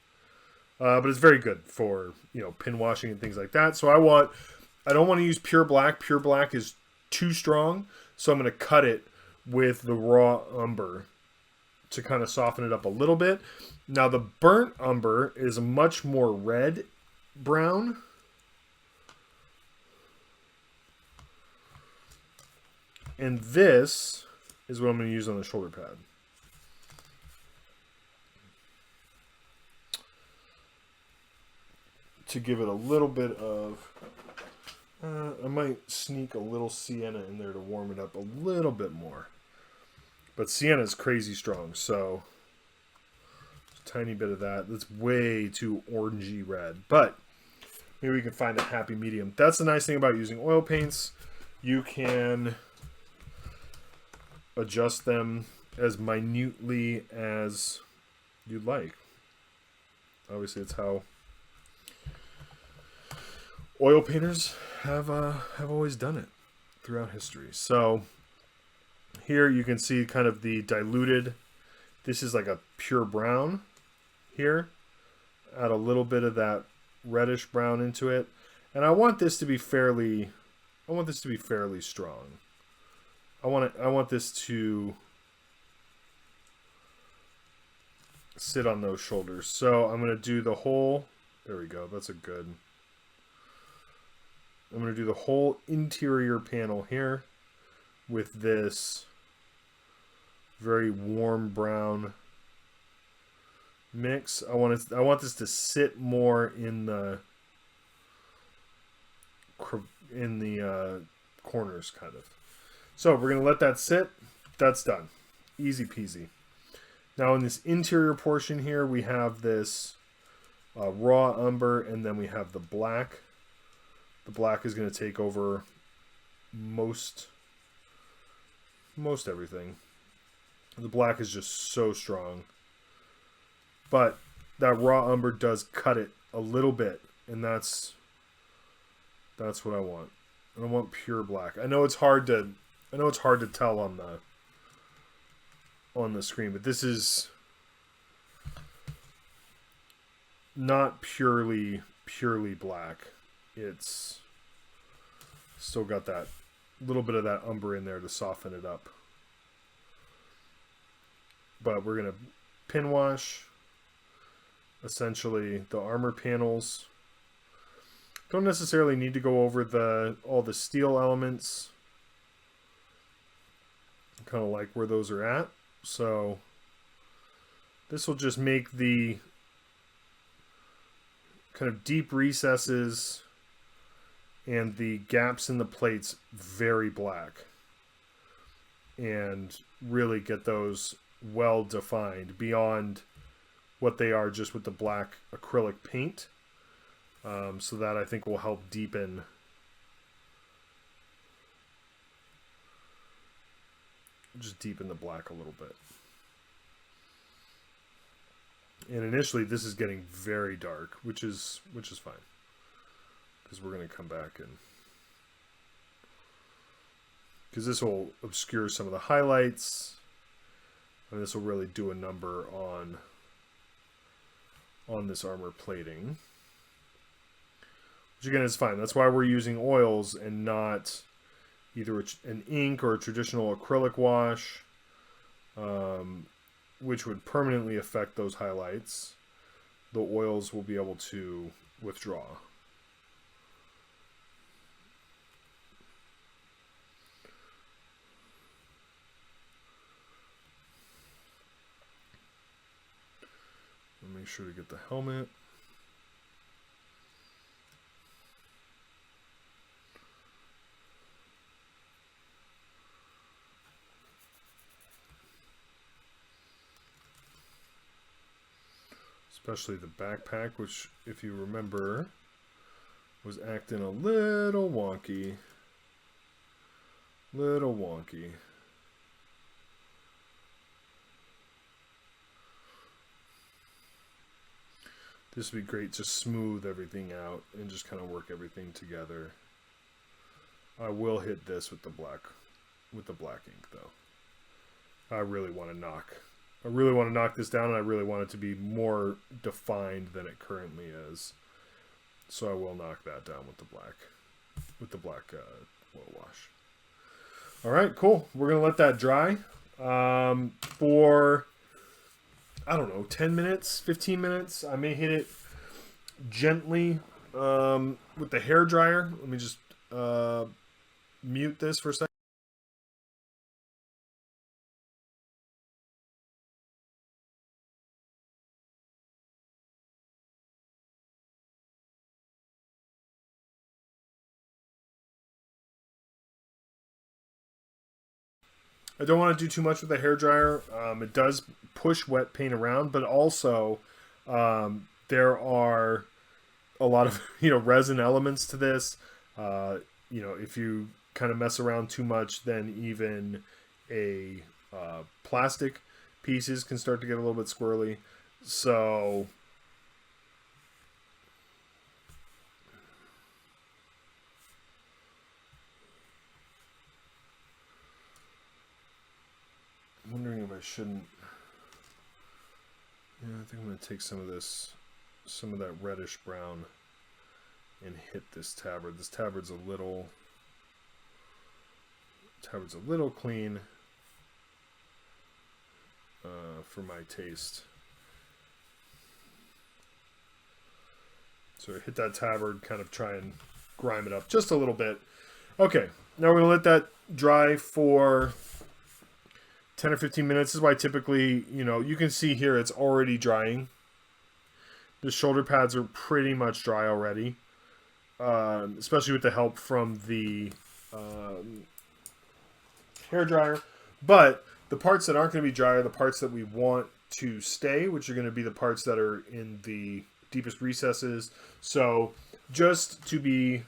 But it's very good for, pin washing and things like that. So I don't want to use pure black. Pure black is too strong. So I'm going to cut it with the raw umber to kind of soften it up a little bit. Now the burnt umber is a much more red brown. And this is what I'm going to use on the shoulder pad. To give it a little bit of, I might sneak a little sienna in there to warm it up a little bit more. But sienna is crazy strong, so a tiny bit of that. That's way too orangey red, but maybe we can find a happy medium. That's the nice thing about using oil paints. You can adjust them as minutely as you'd like. Obviously, it's how oil painters have always done it throughout history. So here you can see kind of the diluted. This is like a pure brown here. Add a little bit of that reddish brown into it, and I want this to be fairly strong. I want this to sit on those shoulders. So I'm going to do the whole. There we go. That's a good. I'm going to do the whole interior panel here with this very warm brown mix. I want this to sit more in the corners, kind of. So we're going to let that sit. That's done. Easy peasy. Now in this interior portion here, we have this raw umber, and then we have the black. The black is going to take over most everything. The black is just so strong. But that raw umber does cut it a little bit, and that's what I want. I don't want pure black. I know it's hard to tell on the screen, but this is not purely black. It's still got that little bit of that umber in there to soften it up. But we're gonna pin wash essentially the armor panels. Don't necessarily need to go over all the steel elements. Kind of like where those are at. So this will just make the kind of deep recesses and the gaps in the plates very black, and really get those well defined beyond what they are just with the black acrylic paint. So that I think will help deepen the black a little bit. And initially this is getting very dark, which is fine, because we're going to come back and because this will obscure some of the highlights, and this will really do a number on this armor plating, which again is fine. That's why we're using oils and not either an ink or a traditional acrylic wash, which would permanently affect those highlights. The oils will be able to withdraw. Make sure to get the helmet. Especially the backpack, which, if you remember, was acting a little wonky. This would be great to smooth everything out and just kind of work everything together. I will hit this with the black ink though. I really want to knock this down, and I really want it to be more defined than it currently is. So I will knock that down with the black oil wash. All right, cool. We're gonna let that dry for, I don't know, 10 minutes, 15 minutes. I may hit it gently with the hair dryer. Let me just mute this for a second. I don't want to do too much with the hair dryer. It does push wet paint around, but also there are a lot of resin elements to this. If you kind of mess around too much, then even a plastic pieces can start to get a little bit squirrely. So I'm wondering if I shouldn't. Yeah, I think I'm going to take some of that reddish brown and hit this tabard. This tabard's a little clean for my taste. So I hit that tabard, kind of try and grime it up just a little bit. Okay, now we're going to let that dry for 10 or 15 minutes. This is why typically, you can see here it's already drying. The shoulder pads are pretty much dry already, especially with the help from the hair dryer. But the parts that aren't going to be dry are the parts that we want to stay, which are going to be the parts that are in the deepest recesses. So just to be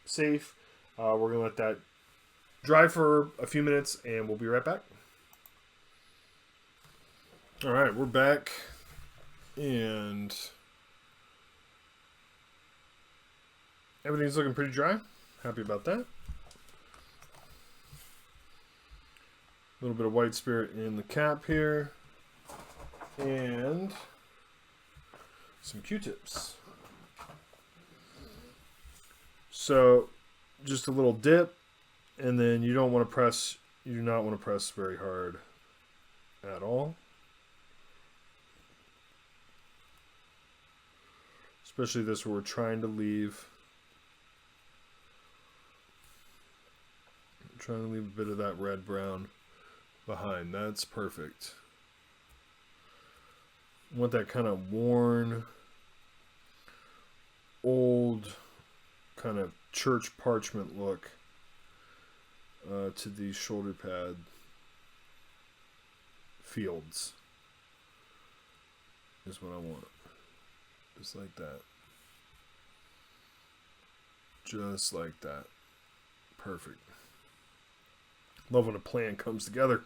safe, we're going to let that dry for a few minutes, and we'll be right back. All right, we're back, and everything's looking pretty dry. Happy about that. A little bit of white spirit in the cap here, and some Q-tips. So just a little dip, and then you don't want to press, you do not want to press very hard at all. Especially this where we're trying to leave a bit of that red-brown behind. That's perfect. I want that kind of worn, old, kind of church parchment look to these shoulder pad fields is what I want. Just like that. Just like that. Perfect. Love when a plan comes together.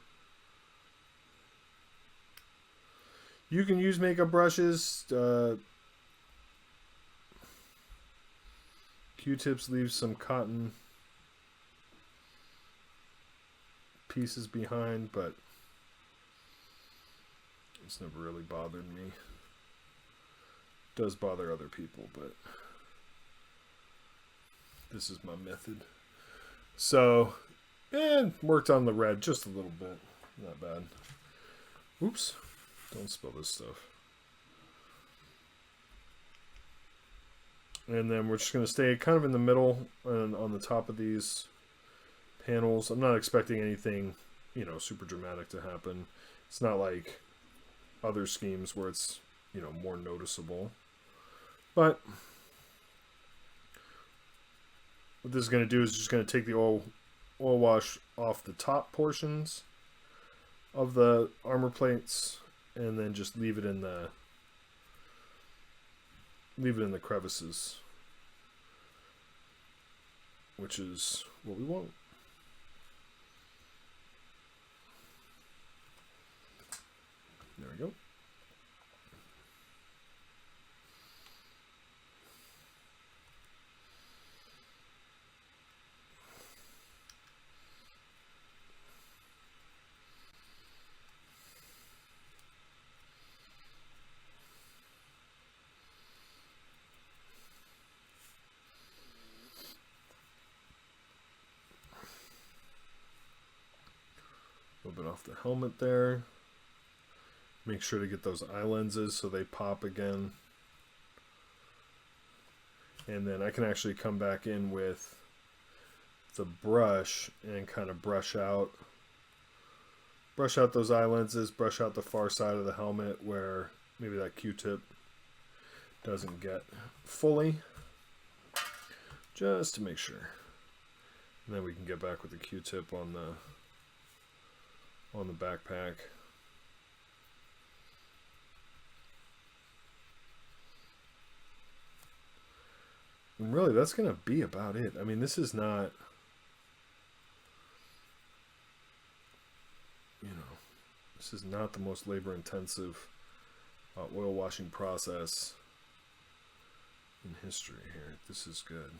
You can use makeup brushes. Q-tips leave some cotton pieces behind, but it's never really bothered me. It does bother other people, but this is my method. So, and worked on the red just a little bit. Not bad. Oops. Don't spill this stuff. And then we're just going to stay kind of in the middle and on the top of these panels. I'm not expecting anything, you know, super dramatic to happen. It's not like other schemes where it's, you know, more noticeable. But what this is going to do is just going to take the oil wash off the top portions of the armor plates, and then just leave it in the crevices, which is what we want. There we go. A little bit off the helmet there. Make sure to get those eye lenses so they pop again. And then I can actually come back in with the brush and kind of brush out those eye lenses, brush out the far side of the helmet where maybe that Q-tip doesn't get fully, just to make sure. And then we can get back with the Q-tip on the backpack. And really, that's going to be about it. I mean, this is not, you know, this is not the most labor-intensive oil washing process in history here. This is good.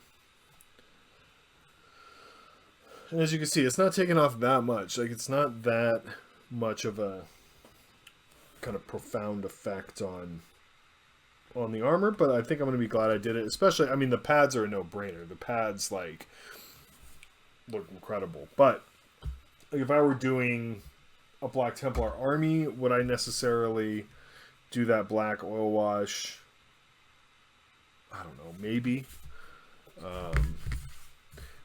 And as you can see, it's not taking off that much. Like, it's not that much of a kind of profound effect on the armor, but I think I'm going to be glad I did it. Especially, I mean, the pads are a no-brainer. The pads, like, look incredible. But like, if I were doing a Black Templar army, would I necessarily do that black oil wash? I don't know, maybe.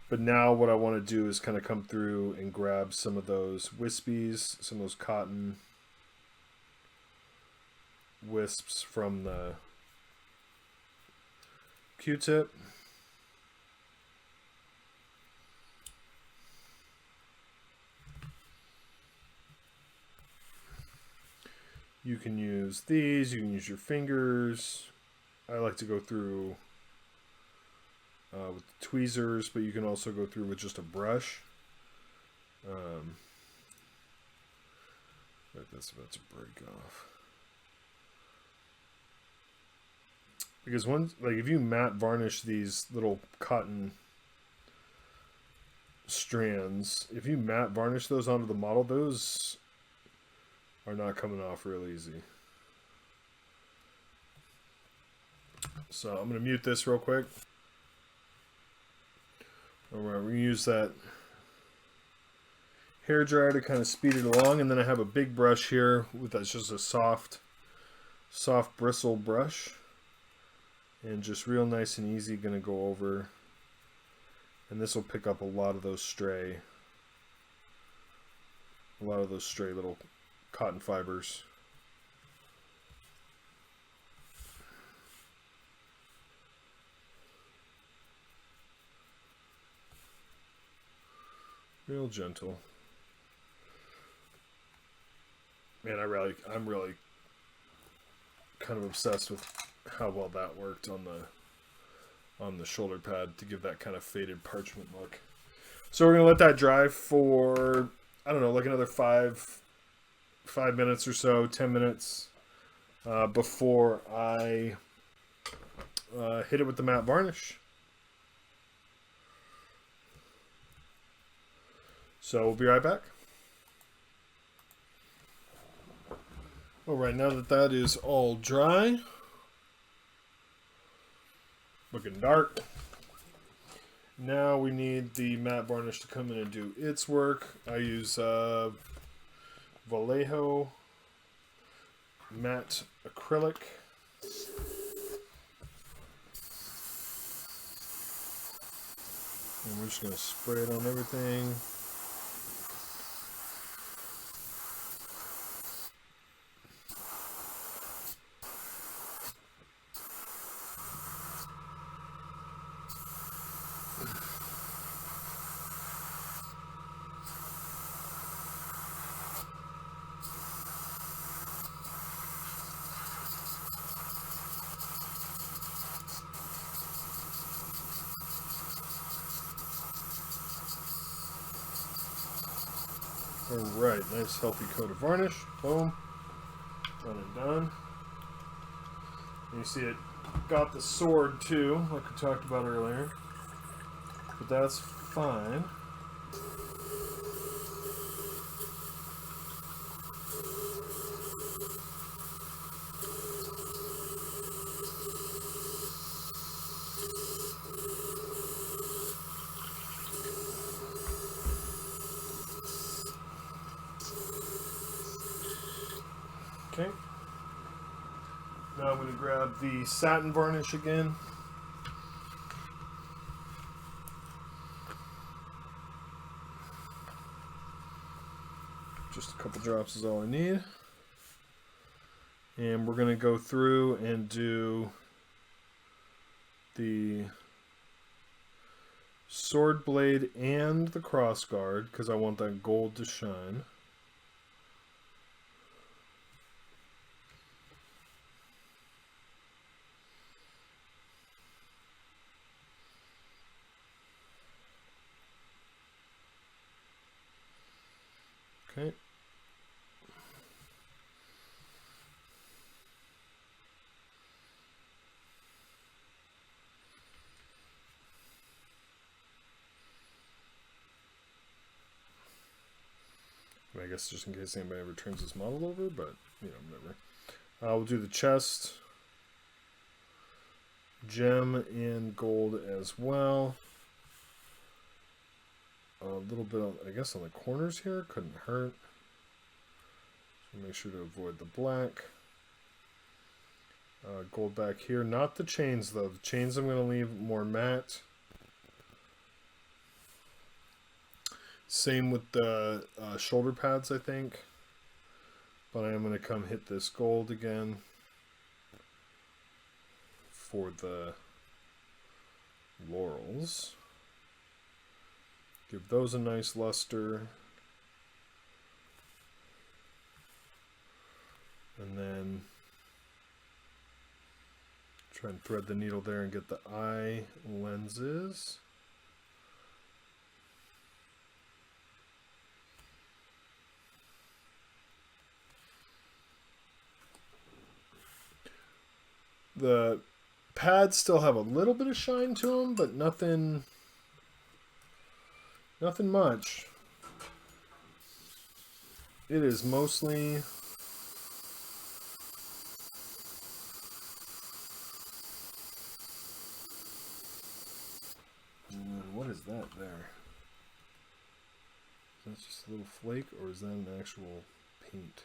But now what I want to do is kind of come through and grab some of those wispies, some of those cotton wisps from the Q-tip. You can use these, you can use your fingers. I like to go through with the tweezers, but you can also go through with just a brush. That's about to break off. Because if you matte varnish these little cotton strands, if you matte varnish those onto the model, those are not coming off real easy. So I'm going to mute this real quick. Alright, we're going to use that hair dryer to kind of speed it along, and then I have a big brush here that's just a soft bristle brush, and just real nice and easy going to go over, and this will pick up a lot of those stray little cotton fibers. Real gentle. Man, I'm really kind of obsessed with how well that worked on the shoulder pad to give that kind of faded parchment look. So we're gonna let that dry for, I don't know, like another 5 minutes or so, 10 minutes before I hit it with the matte varnish. So we'll be right back. Alright, now that is all dry, looking dark, now we need the matte varnish to come in and do its work. I use Vallejo matte acrylic. And we're just going to spray it on everything. Alright, nice healthy coat of varnish. Boom. Done and done. And you see it got the sword too, like we talked about earlier. But that's fine. Okay. Now I'm going to grab the satin varnish again. Just a couple drops is all I need. And we're going to go through and do the sword blade and the cross guard because I want that gold to shine. Okay. I guess just in case anybody ever turns this model over, but you know, whatever. We'll do the chest, gem and gold as well. A little bit, I guess, on the corners here. Couldn't hurt. So make sure to avoid the black. Gold back here. Not the chains, though. The chains I'm going to leave more matte. Same with the shoulder pads, I think. But I am going to come hit this gold again for the laurels. Give those a nice luster. And then try and thread the needle there and get the eye lenses. The pads still have a little bit of shine to them, but nothing much. It is mostly what is that there? Is that just a little flake, or is that an actual paint?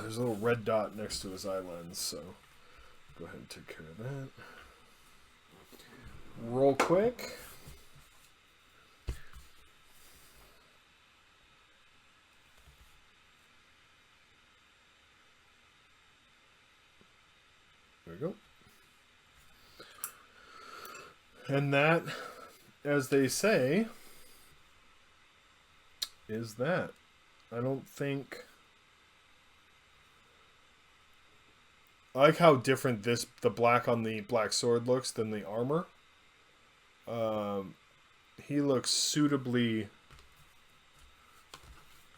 There's a little red dot next to his eye lens, so go ahead and take care of that. Roll quick. There we go. And that, as they say, is that. I don't think... I like how different the black on the black sword looks than the armor. He looks suitably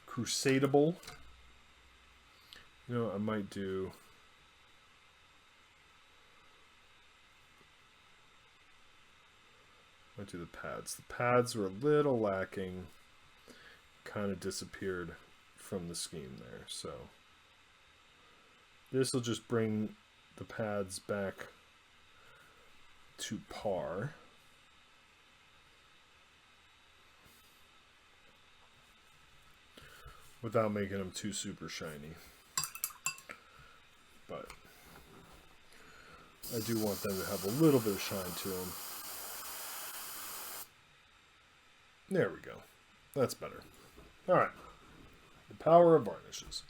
crusadable. You know, I might do the pads. The pads were a little lacking. Kind of disappeared from the scheme there, so this will just bring the pads back to par. Without making them too super shiny. But I do want them to have a little bit of shine to them. There we go. That's better. Alright. The power of varnishes.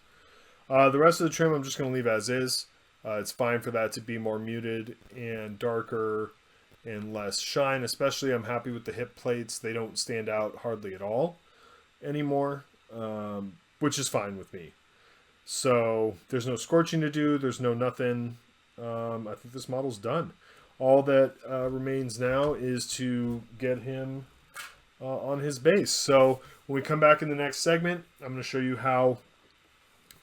The rest of the trim I'm just going to leave as is. It's fine for that to be more muted and darker and less shine. Especially I'm happy with the hip plates. They don't stand out hardly at all anymore, which is fine with me. So there's no scorching to do. There's no nothing. I think this model's done. All that remains now is to get him on his base. So when we come back in the next segment, I'm going to show you how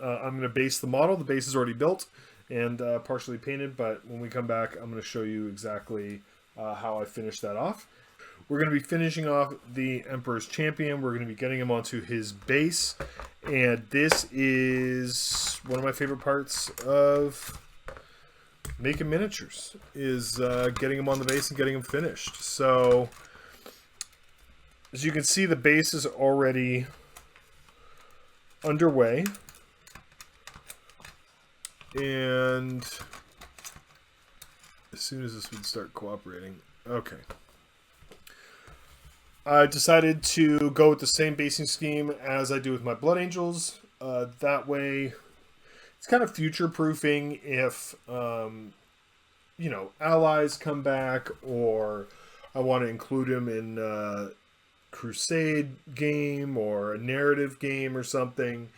I'm going to base the model. The base is already built and partially painted, but when we come back, I'm going to show you exactly how I finish that off. We're going to be finishing off the Emperor's Champion. We're going to be getting him onto his base, and this is one of my favorite parts of making miniatures, is getting him on the base and getting him finished. So as you can see, the base is already underway. And as soon as this would start cooperating, okay. I decided to go with the same basing scheme as I do with my Blood Angels. That way, it's kind of future-proofing if, you know, allies come back, or I want to include them in a crusade game or a narrative game or something.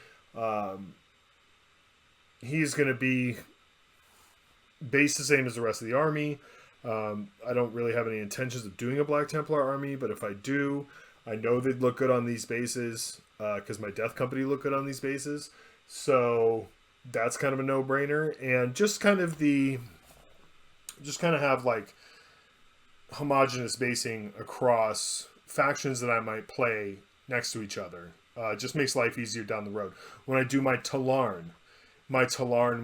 He's going to be based the same as the rest of the army. I don't really have any intentions of doing a Black Templar army, but if I do, I know they'd look good on these bases because my Death Company look good on these bases. So that's kind of a no-brainer. And just kind of have like homogeneous basing across factions that I might play next to each other. Just makes life easier down the road. When I do my Talarn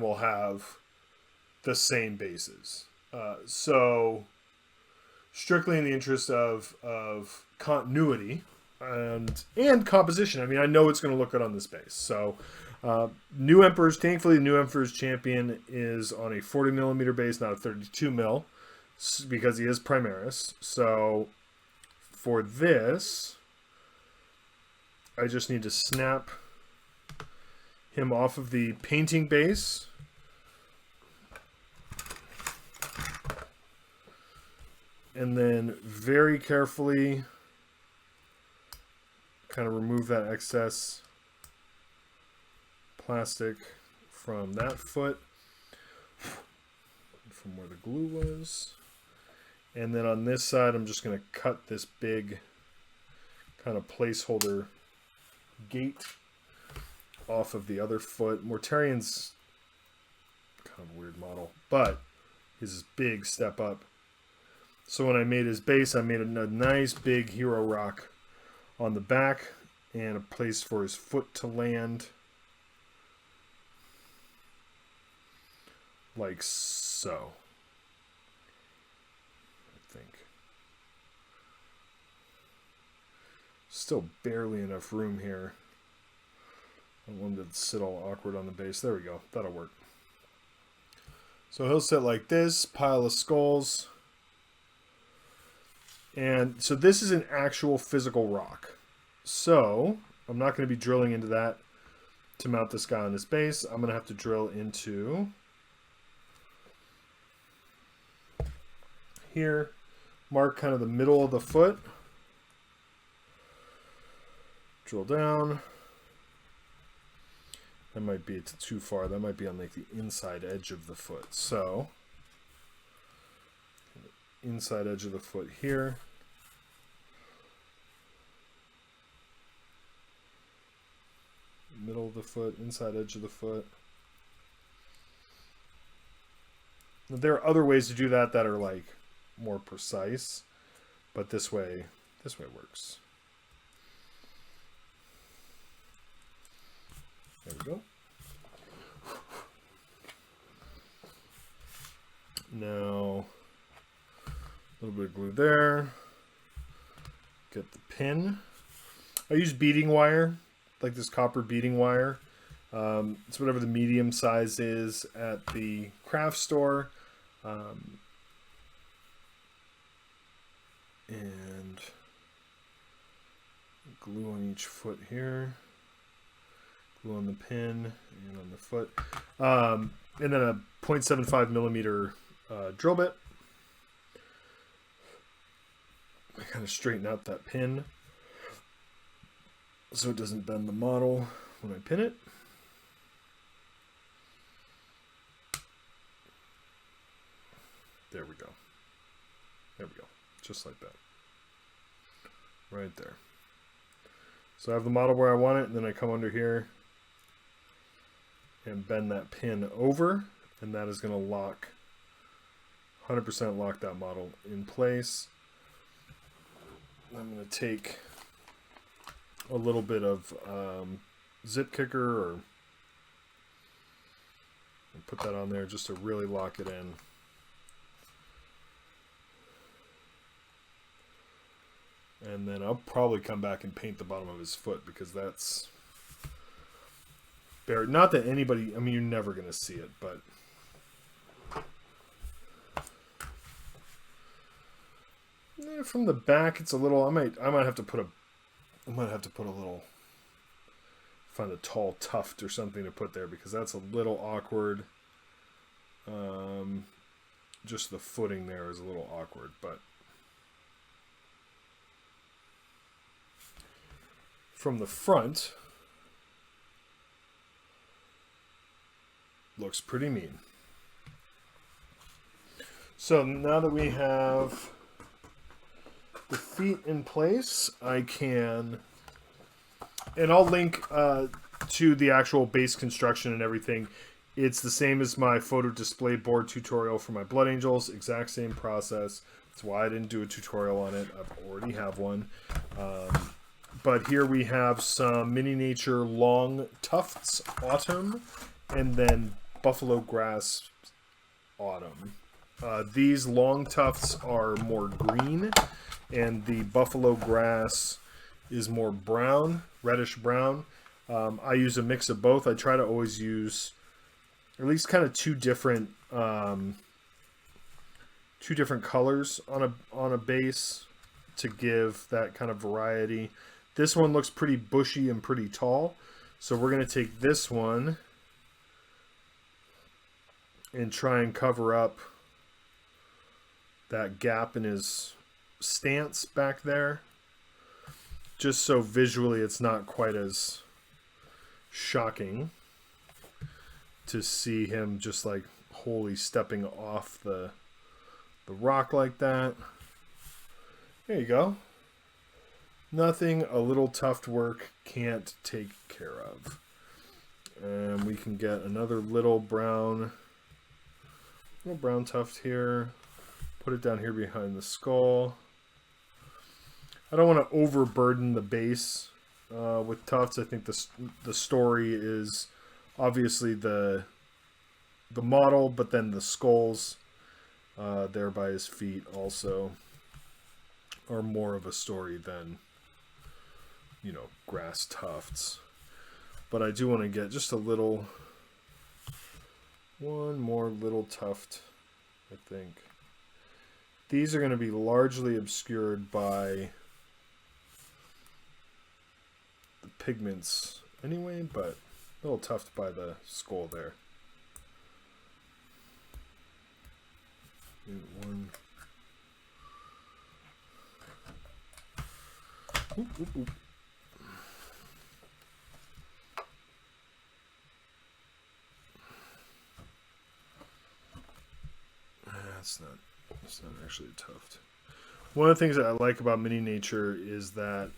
will have the same bases. So strictly in the interest of continuity and composition. I mean, I know it's going to look good on this base. So new Emperor's, thankfully the new Emperor's Champion is on a 40mm base, not a 32mm, because he is Primaris. So for this, I just need to snap him off of the painting base. And then very carefully kind of remove that excess plastic from that foot, from where the glue was. And then on this side, I'm just going to cut this big kind of placeholder gate off of the other foot. Mortarian's kind of a weird model, but his big step up. So when I made his base, I made a nice big hero rock on the back and a place for his foot to land, like so. I think. Still barely enough room here. I don't want him to sit all awkward on the base. There we go. That'll work. So he'll sit like this, pile of skulls. And so this is an actual physical rock. So I'm not going to be drilling into that to mount this guy on his base. I'm going to have to drill into here, mark kind of the middle of the foot, drill down. That might be too far. That might be on like the inside edge of the foot. So inside edge of the foot here. Middle of the foot, inside edge of the foot. There are other ways to do that that are like more precise, but this way works. There we go. Now, a little bit of glue there. Get the pin. I use beading wire, like this copper beading wire. It's whatever the medium size is at the craft store. And glue on each foot here. Glue on the pin and on the foot. And then a 0.75 millimeter drill bit. I kind of straighten out that pin so it doesn't bend the model when I pin it. There we go. There we go. Just like that. Right there. So I have the model where I want it, and then I come under here and bend that pin over, and that is going to lock, 100% lock that model in place. I'm going to take a little bit of zip kicker or put that on there just to really lock it in. And then I'll probably come back and paint the bottom of his foot because that's bare. Not that anybody, I mean, you're never going to see it, but from the back, it's a little, I might have to put a little, find a tall tuft or something to put there because that's a little awkward. Just the footing there is a little awkward, but from the front, looks pretty mean. So now that we have the feet in place, I can, and I'll link to the actual base construction and everything. It's the same as my photo display board tutorial for my Blood Angels, exact same process. That's why I didn't do a tutorial on it. I've already have one. But here we have some Mini Nature Long Tufts Autumn and then Buffalo Grass Autumn. These long tufts are more green and the buffalo grass is more brown, reddish brown. I use a mix of both. I try to always use at least kind of two different colors on a base to give that kind of variety. This one looks pretty bushy and pretty tall, so we're going to take this one and try and cover up that gap in his stance back there just so visually it's not quite as shocking to see him just like wholly stepping off the rock like that. There you go. Nothing a little tuft work can't take care of. And we can get another little brown tuft here. Put it down here behind the skull. I don't want to overburden the base with tufts. I think the story is obviously the model, but then the skulls there by his feet also are more of a story than, you know, grass tufts. But I do want to get just one more little tuft, I think. These are going to be largely obscured by the pigments anyway, but a little tuft by the skull there. One. Oop, oop, oop. That's not actually a tuft. One of the things that I like about mini nature is that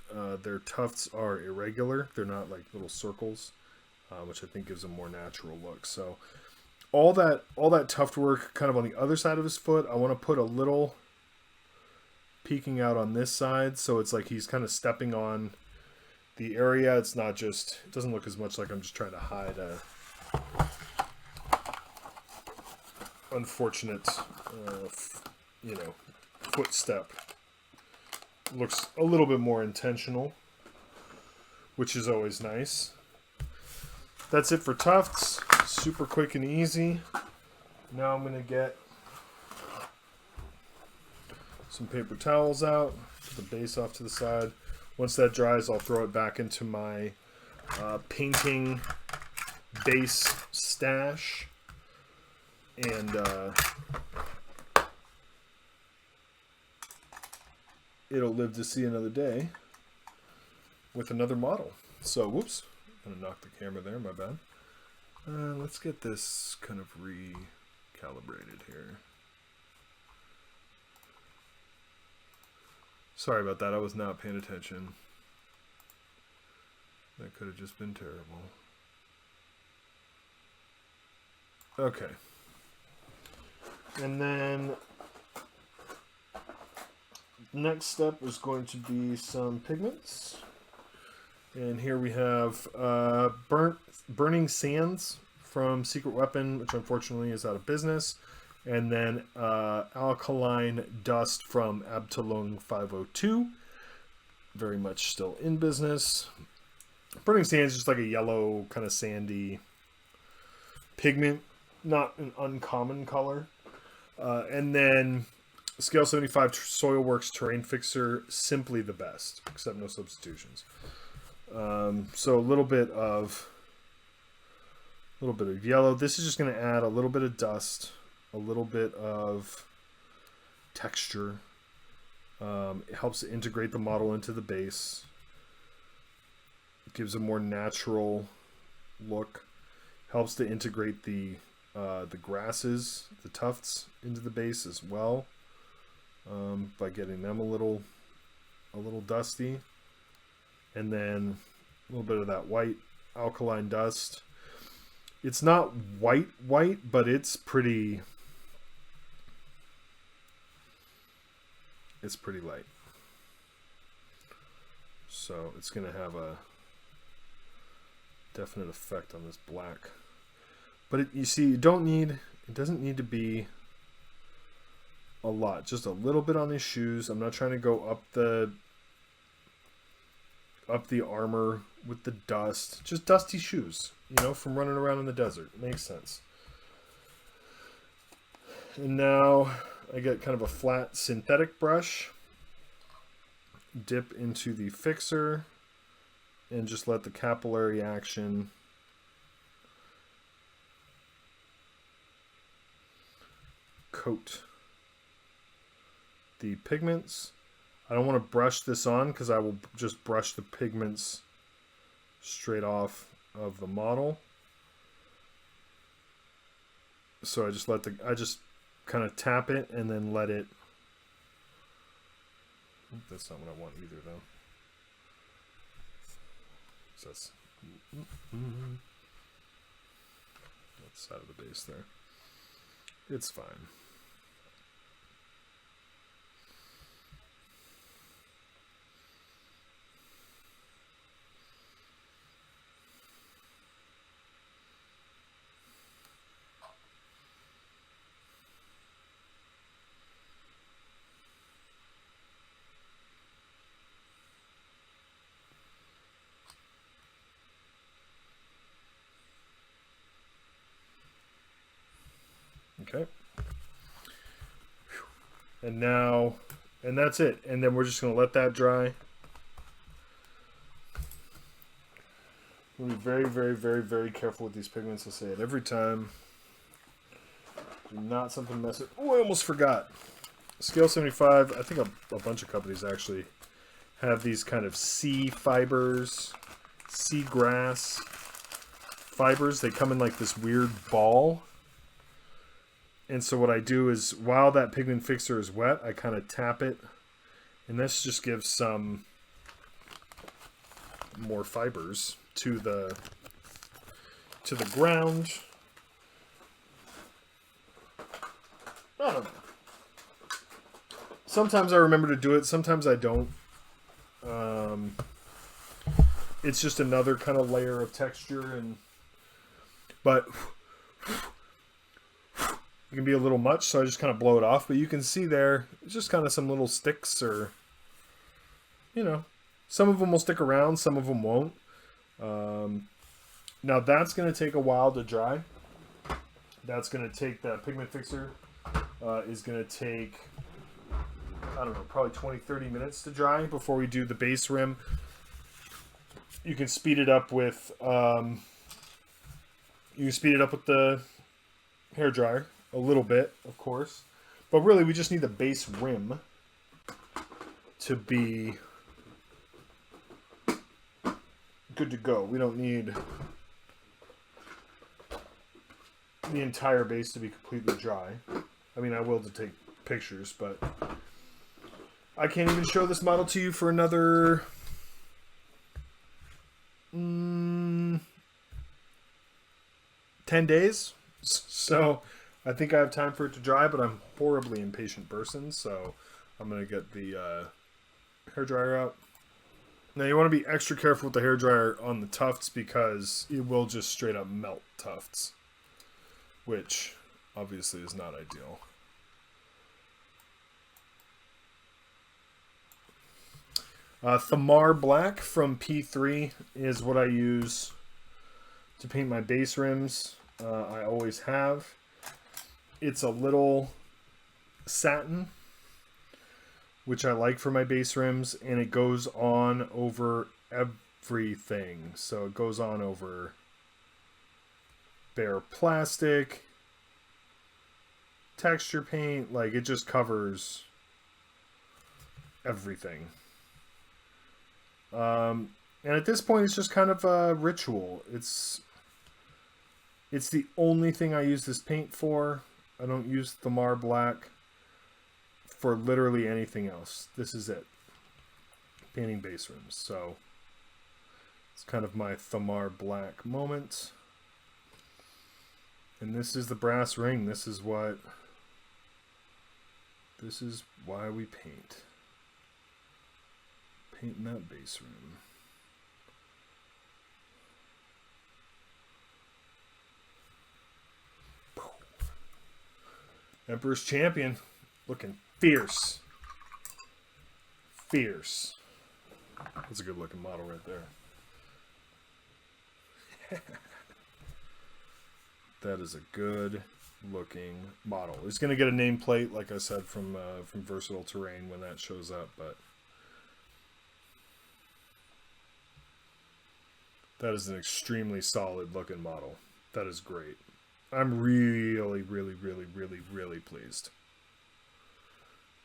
their tufts are irregular. They're not like little circles, which I think gives a more natural look. So all that tuft work kind of on the other side of his foot, I want to put a little peeking out on this side, so it's like he's kind of stepping on the area. It's not just, it doesn't look as much like I'm just trying to hide a unfortunate you know, footstep. Looks a little bit more intentional, which is always nice. That's it for tufts. Super quick and easy. Now I'm going to get some paper towels out, put the base off to the side. Once that dries, I'll throw it back into my painting base stash, and it'll live to see another day with another model. So, whoops, I'm gonna knock the camera there, my bad. Let's get this kind of recalibrated here. Sorry about that, I was not paying attention. That could have just been terrible. Okay. And then next step is going to be some pigments. And here we have Burning Sands from Secret Weapon, which unfortunately is out of business. And then Alkaline Dust from Abtelung 502. Very much still in business. Burning Sands is just like a yellow, kind of sandy pigment. Not an uncommon color. And then Scale 75 Soilworks Terrain Fixer, simply the best, except no substitutions. So a little bit of yellow. This is just going to add a little bit of dust, a little bit of texture. It helps to integrate the model into the base. It gives a more natural look. Helps to integrate the grasses, the tufts, into the base as well, by getting them a little dusty, and then a little bit of that white alkaline dust. It's not white, but it's pretty light. So it's going to have a definite effect on this black. But you see, it doesn't need to be a lot. Just a little bit on these shoes. I'm not trying to go up the armor with the dust. Just dusty shoes, you know, from running around in the desert. It makes sense. And now I get kind of a flat synthetic brush. Dip into the fixer and just let the capillary action coat the pigments. I don't want to brush this on because I will just brush the pigments straight off of the model. So I just kind of tap it and then let it. That's not what I want either, though. So that's that side of the base there. It's fine. Okay. And now, and that's it. And then we're just going to let that dry. We'll be very, very, very, very careful with these pigments. I say it every time. Do not something mess it. Oh, I almost forgot. Scale 75. I think a bunch of companies actually have these kind of sea fibers, seagrass fibers. They come in like this weird ball. And so what I do is, while that pigment fixer is wet, I kind of tap it. And this just gives some more fibers to the ground. I don't know. Sometimes I remember to do it. Sometimes I don't. It's just another kind of layer of texture. But it can be a little much, so I just kind of blow it off. But you can see there, it's just kind of some little sticks, or, you know, some of them will stick around, some of them won't. Now that's going to take a while to dry. That's going to take, that pigment fixer is going to take, I don't know, probably 20-30 minutes to dry before we do the base rim. You can speed it up with the hair dryer a little bit, of course, but really we just need the base rim to be good to go. We don't need the entire base to be completely dry. I mean, I will to take pictures, but I can't even show this model to you for another 10 days. So I think I have time for it to dry, but I'm a horribly impatient person, so I'm going to get the hair dryer out. Now you want to be extra careful with the hair dryer on the tufts because it will just straight up melt tufts, which obviously is not ideal. Thamar Black from P3 is what I use to paint my base rims. I always have. It's a little satin, which I like for my base rims, and it goes on over everything. So it goes on over bare plastic, texture paint, like it just covers everything. And at this point, it's just kind of a ritual. It's the only thing I use this paint for. I don't use Thamar Black for literally anything else. This is it. Painting base rims. So it's kind of my Thamar Black moment. And this is the brass ring. This is why we paint. Painting that base rim. Emperor's Champion, looking fierce. Fierce. That's a good looking model right there. That is a good looking model. It's going to get a nameplate, like I said, from Versatile Terrain when that shows up, but that is an extremely solid looking model. That is great. I'm really, really, really, really, really pleased.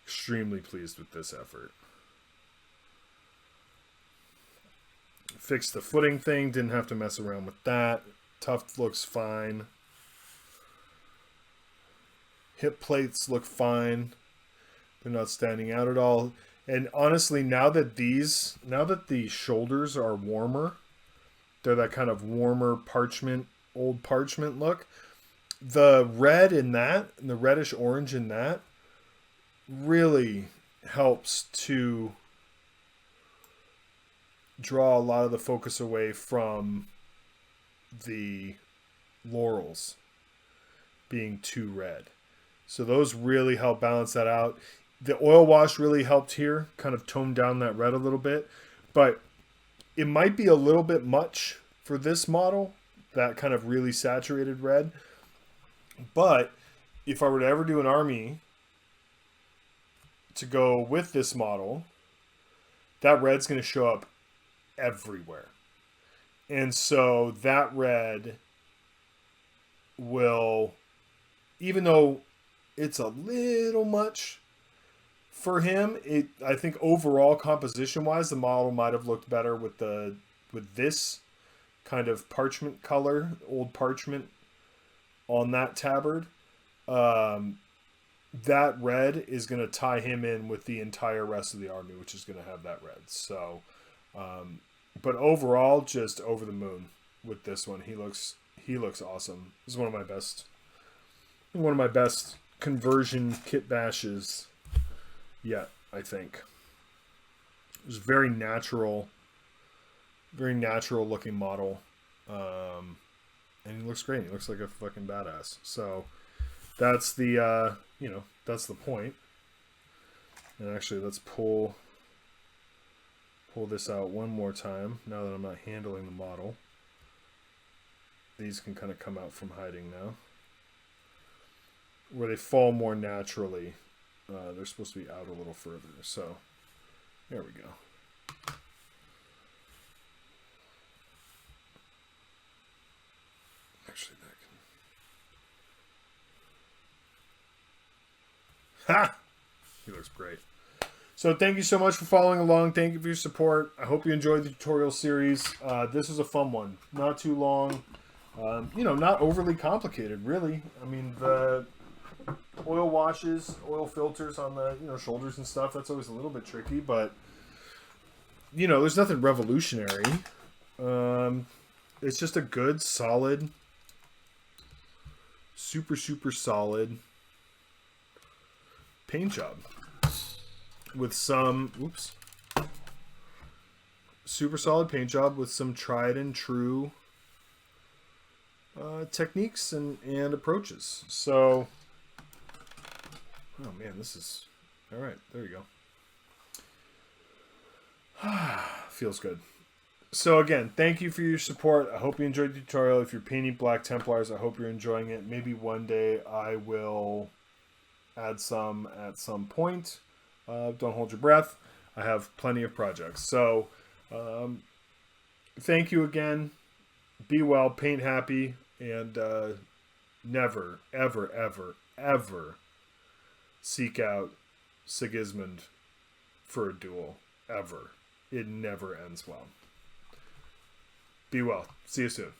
Extremely pleased with this effort. Fixed the footing thing. Didn't have to mess around with that. Tuft looks fine. Hip plates look fine. They're not standing out at all. And honestly, now that the shoulders are warmer, they're that kind of warmer parchment, old parchment look. The red in that, and the reddish orange in that, really helps to draw a lot of the focus away from the laurels being too red. So those really help balance that out. The oil wash really helped here, kind of tone down that red a little bit. But it might be a little bit much for this model, that kind of really saturated red. But if I were to ever do an army to go with this model, that red's going to show up everywhere. And so that red will, even though it's a little much for him, I think overall composition wise, the model might have looked better with this kind of parchment color, old parchment on that tabard. That red is going to tie him in with the entire rest of the army, which is going to have that red. So, but overall, just over the moon with this one. He looks awesome. This is one of my best conversion kit bashes yet, I think. It was very natural looking model. And he looks great. He looks like a fucking badass. So that's the that's the point. And actually, let's pull this out one more time now that I'm not handling the model. These can kind of come out from hiding now, where they fall more naturally. They're supposed to be out a little further. So there we go. Actually, that can... Ha! He looks great. So thank you so much for following along. Thank you for your support. I hope you enjoyed the tutorial series. This was a fun one. Not too long. Not overly complicated, really. I mean, the oil washes, oil filters on the shoulders and stuff, that's always a little bit tricky, but there's nothing revolutionary. It's just a good, solid, super solid paint job with some super solid paint job with some tried and true techniques and approaches. So oh man, this is all right. There you go. Feels good. So again, thank you for your support. I hope you enjoyed the tutorial. If you're painting Black Templars, I hope you're enjoying it. Maybe one day I will add some at some point. Don't hold your breath. I have plenty of projects. So thank you again. Be well, paint happy, and never, ever, ever, ever seek out Sigismund for a duel. Ever. It never ends well. Be well. See you soon.